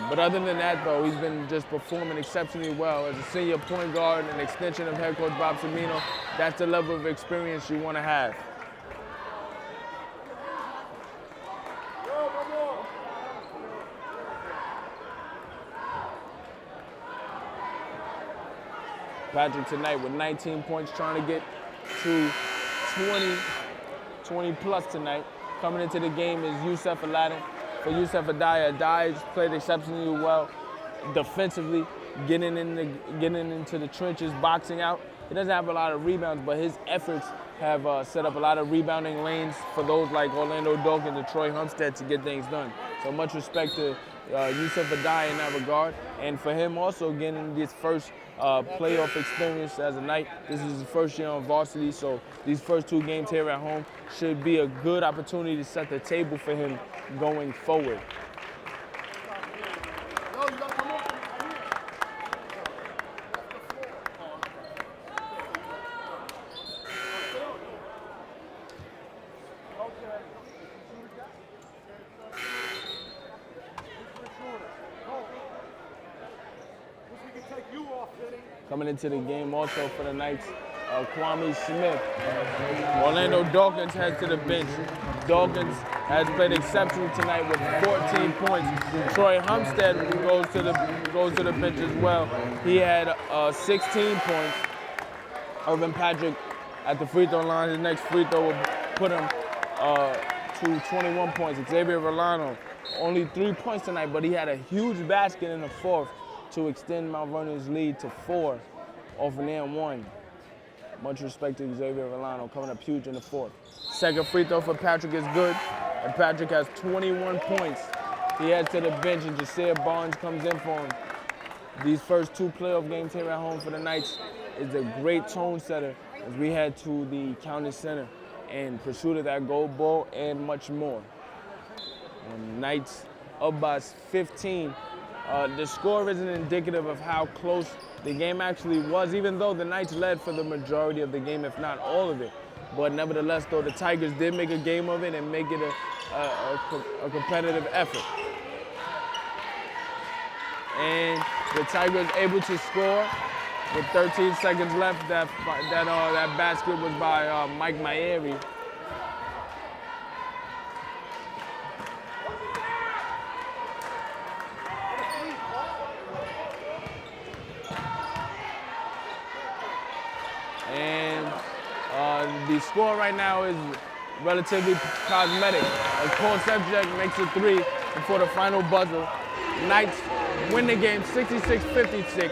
But other than that, though, he's been just performing exceptionally well. As a senior point guard and extension of head coach Bob Samino, that's the level of experience you want to have. Patrick tonight with 19 points, trying to get to 20 plus tonight. Coming into the game is Yusuf Aladdin. For Yusuf Adai's played exceptionally well defensively, getting into the trenches, boxing out. He doesn't have a lot of rebounds, but his efforts have set up a lot of rebounding lanes for those like Orlando Dawkins and Troy Humstead to get things done. So much respect to Yusuf Adai in that regard, and for him also getting this first playoff experience as a Knight. This is his first year on varsity, so these first 2 games here at home should be a good opportunity to set the table for him going forward. Coming into the game also for the Knights, Kwame Smith. Orlando Dawkins heads to the bench. Dawkins has played exceptional tonight with 14 points. Troy Humstead goes to the bench as well. He had 16 points. Irvin Patrick at the free throw line. His next free throw will put him to 21 points. Xavier Rolano, only 3 points tonight, but he had a huge basket in the fourth to extend Mount Vernon's lead to 4 off an and 1. Much respect to Xavier Rolano coming up huge in the fourth. Second free throw for Patrick is good, and Patrick has 21 points. He heads to the bench, and Jasir Barnes comes in for him. These first 2 playoff games here at home for the Knights is a great tone setter as we head to the County Center in pursuit of that gold ball and much more. Knights up by 15. The score isn't indicative of how close the game actually was, even though the Knights led for the majority of the game, if not all of it. But nevertheless, though, the Tigers did make a game of it and make it a competitive effort. and the Tigers able to score with 13 seconds left. That basket was by Mike Maeri. And the score right now is relatively cosmetic. A Cole subject makes a 3 before the final buzzer. Knights win the game 66-56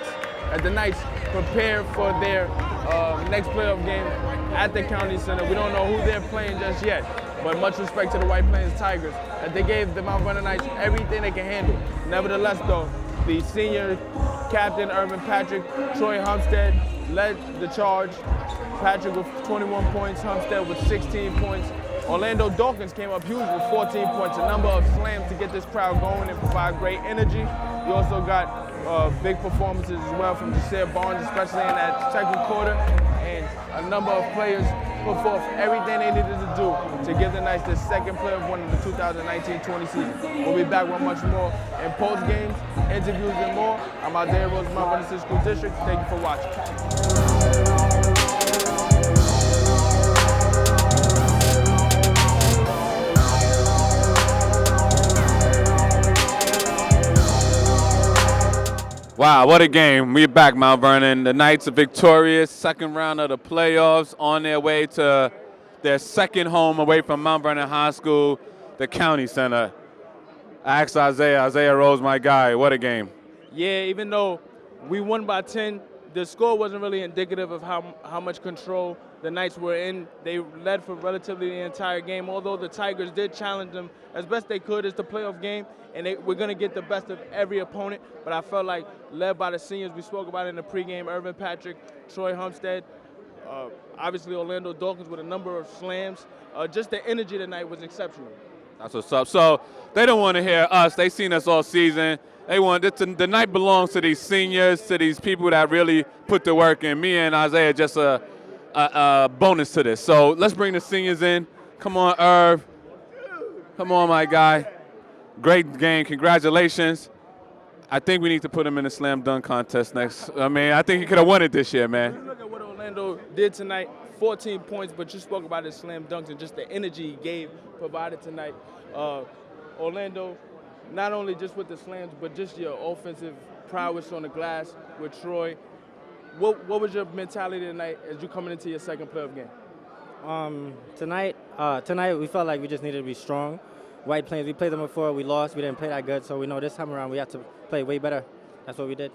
as the Knights prepare for their next playoff game at the County Center. We don't know who they're playing just yet, but much respect to the White Plains Tigers as they gave the Mount Vernon Knights everything they can handle. Nevertheless, though, the senior captain, Irvin Patrick, Troy Humstead, led the charge. Patrick with 21 points, Humstead with 16 points. Orlando Dawkins came up huge with 14 points, a number of slams to get this crowd going and provide great energy. We also got big performances as well from Jasir Barnes, especially in that second quarter, and a number of players put forth everything they needed to do to give the Knights the second playoff win of the 2019-20 season. We'll be back with much more in post games, interviews, and more. I'm Isaiah Rose, Mount Vernon City School District. Thank you for watching. Wow, what a game. We're back, Mount Vernon. The Knights are victorious, second round of the playoffs, on their way to their second home away from Mount Vernon High School, the County Center. I asked Isaiah Rose, my guy, what a game. Yeah, even though we won by 10, the score wasn't really indicative of how much control the Knights were in. They led for relatively the entire game, although the Tigers did challenge them as best they could. It's the playoff game, and we're going to get the best of every opponent. But I felt like, led by the seniors we spoke about in the pregame, Irvin Patrick, Troy Humstead, obviously Orlando Dawkins with a number of slams. Just the energy tonight was exceptional. That's what's up. So they don't want to hear us. They've seen us all season. They want the night belongs to these seniors, to these people that really put the work in. Me and Isaiah just a bonus to this. So let's bring the seniors in. Come on, Irv. Come on, my guy. Great game. Congratulations. I think we need to put him in the slam dunk contest next. I mean, I think he could have won it this year, man. Just look at what Orlando did tonight. 14 points, but you spoke about his slam dunks and just the energy he provided tonight. Orlando, not only just with the slams, but just your offensive prowess on the glass with Troy. What was your mentality tonight as you coming into your second playoff game? Tonight we felt like we just needed to be strong. White Plains, we played them before, we lost, we didn't play that good, so we know this time around we have to play way better. That's what we did.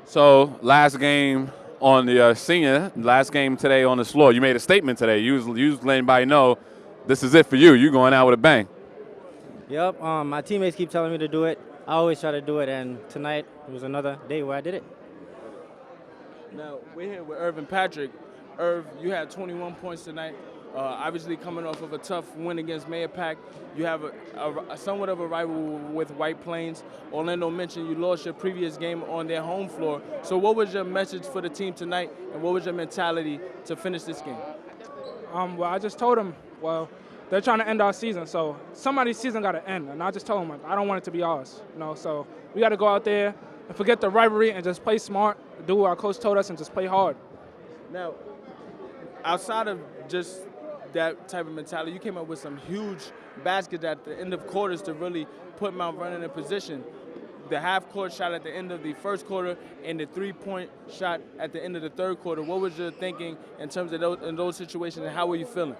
So last game on the senior, last game today on this floor, you made a statement today. You was letting everybody know this is it for you. You're going out with a bang. Yep, my teammates keep telling me to do it. I always try to do it, and tonight was another day where I did it. Now, we're here with Irvin Patrick. Irv, you had 21 points tonight. Obviously coming off of a tough win against Mayapack. You have a somewhat of a rival with White Plains. Orlando mentioned you lost your previous game on their home floor. So what was your message for the team tonight, and what was your mentality to finish this game? Well, I just told them, well, they're trying to end our season, so somebody's season got to end. And I just told them, like, I don't want it to be ours. So we got to go out there and forget the rivalry and just play smart, do what our coach told us, and just play hard. Now, outside of just that type of mentality, you came up with some huge baskets at the end of quarters to really put Mount Vernon in position. The half-court shot at the end of the first quarter and the three-point shot at the end of the third quarter. What was your thinking in terms of those situations, and how were you feeling?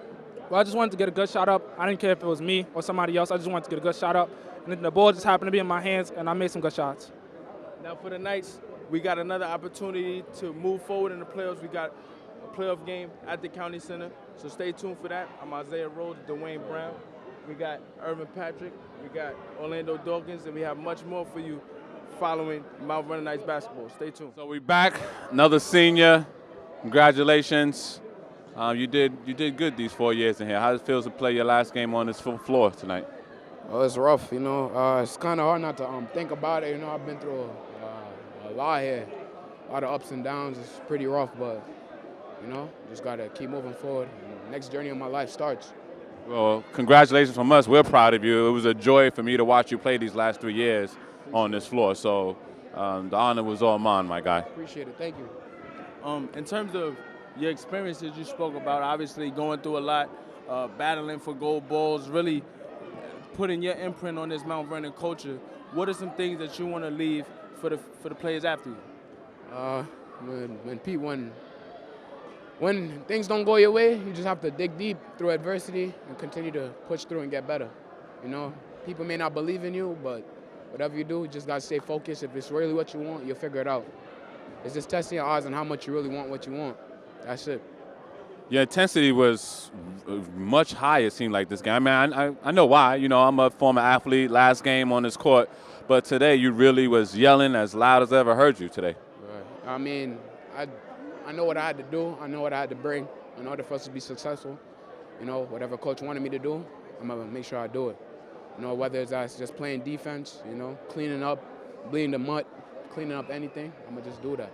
Well, I just wanted to get a good shot up. I didn't care if it was me or somebody else. I just wanted to get a good shot up. And then the ball just happened to be in my hands, and I made some good shots. Now for the Knights, we got another opportunity to move forward in the playoffs. We got a playoff game at the County Center, so stay tuned for that. I'm Isaiah Rhodes, Dwayne Brown. We got Irvin Patrick, we got Orlando Dawkins, and we have much more for you following Mount Vernon Knights basketball. Stay tuned. So we back, another senior. Congratulations. You did good these 4 years in here. How does it feel to play your last game on this floor tonight? Well, it's rough, It's kind of hard not to think about it. I've been through a lot here, a lot of ups and downs. It's pretty rough, but just got to keep moving forward. The next journey of my life starts. Well, congratulations from us. We're proud of you. It was a joy for me to watch you play these last 3 years on this floor. So The honor was all mine, my guy. Appreciate it. Thank you. In terms of your experiences you spoke about, obviously going through a lot, battling for gold balls, really putting your imprint on this Mount Vernon culture. What are some things that you want to leave for the players after you? When things don't go your way, you just have to dig deep through adversity and continue to push through and get better. You know, people may not believe in you, but whatever you do, you just gotta stay focused. If it's really what you want, you'll figure it out. It's just testing your odds on how much you really want what you want. That's it. Your intensity was much higher, it seemed like, this game. I mean, I know why. You know, I'm a former athlete, last game on this court. But today you really was yelling as loud as I ever heard you today. Right. I mean, I know what I had to do. I know what I had to bring in order for us to be successful. You know, whatever coach wanted me to do, I'm going to make sure I do it. You know, whether it's just playing defense, you know, cleaning up, bleeding the mud, cleaning up anything, I'm going to just do that.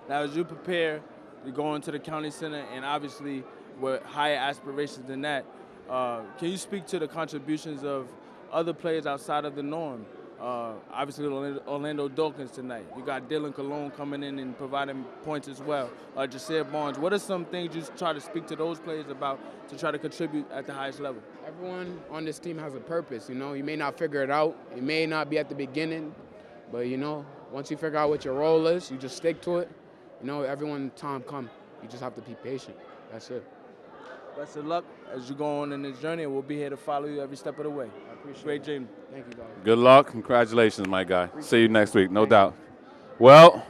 Now, as you prepare to go into the county center, and obviously with higher aspirations than that, can you speak to the contributions of other players outside of the norm? Obviously, Orlando Dawkins tonight. You got Dylan Cologne coming in and providing points as well. Jasir Barnes. What are some things you try to speak to those players about to try to contribute at the highest level? Everyone on this team has a purpose, you know. You may not figure it out. It may not be at the beginning, but, you know, once you figure out what your role is, you just stick to it. You know, everyone, time come. You just have to be patient. That's it. Best of luck as you go on in this journey, and we'll be here to follow you every step of the way. I appreciate Great it. journey. Thank you, guys. Good luck. Congratulations, my guy. See you next week, no doubt. Well,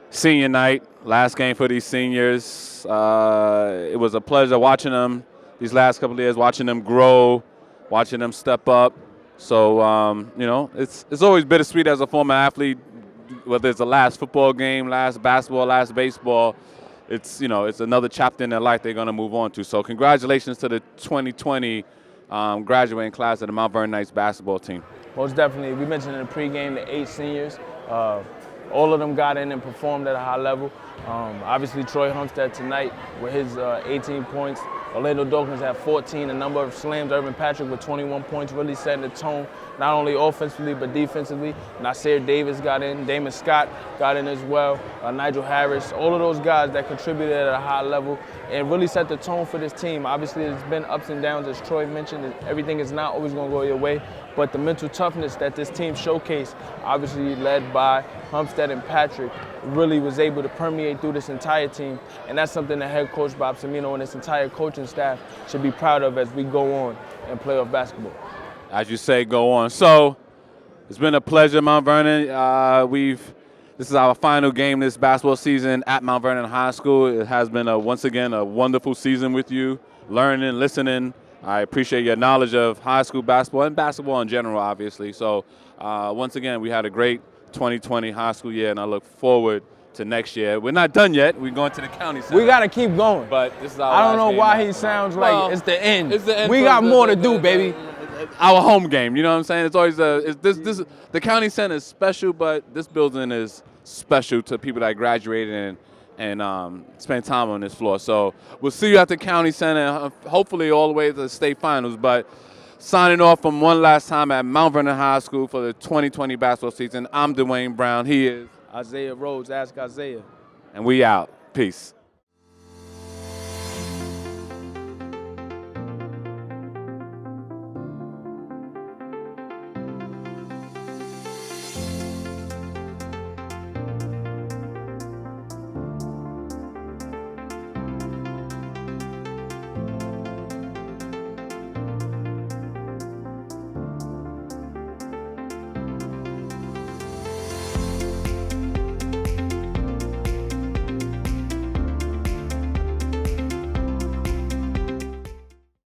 senior night, last game for these seniors. It was a pleasure watching them these last couple of years, watching them grow, watching them step up. So, you know, it's always bittersweet as a former athlete, whether it's the last football game, last basketball, last baseball. It's, you know, it's another chapter in their life they're going to move on to. So congratulations to the 2020 graduating class of the Mount Vernon Knights basketball team. Most definitely. We mentioned in the pregame the 8 seniors. All of them got in and performed at a high level. Obviously, Troy Humstead tonight with his 18 points. Orlando Dawkins had 14, a number of slams. Irvin Patrick with 21 points, really setting the tone, not only offensively but defensively. Nasir Davis got in. Damon Scott got in as well. Nigel Harris, all of those guys that contributed at a high level and really set the tone for this team. Obviously, there's been ups and downs, as Troy mentioned. Everything is not always going to go your way, but the mental toughness that this team showcased, obviously led by Humstead and Patrick, really was able to permeate through this entire team, and that's something that head coach Bob Semino and this entire coaching staff should be proud of as we go on and playoff basketball. As you say, go on. So it's been a pleasure, Mount Vernon. This is our final game this basketball season at Mount Vernon High School. It has been, once again, a wonderful season with you, learning, listening. I appreciate your knowledge of high school basketball and basketball in general, obviously. So once again, we had a great 2020 high school year, and I look forward to next year. We're not done yet. We're going to the county center. We got to keep going. But this is our I don't last know game why now. he sounds Well, like it's the end. It's the end. We for got more to do, baby. Our home game, you know what I'm saying? It's always the county center is special, but this building is special to people that graduated and spend time on this floor. So we'll see you at the county center, hopefully all the way to the state finals. But signing off from one last time at Mount Vernon High School for the 2020 basketball season, I'm Dwayne Brown. He is Isaiah Rhodes. Ask Isaiah. and we out. Peace.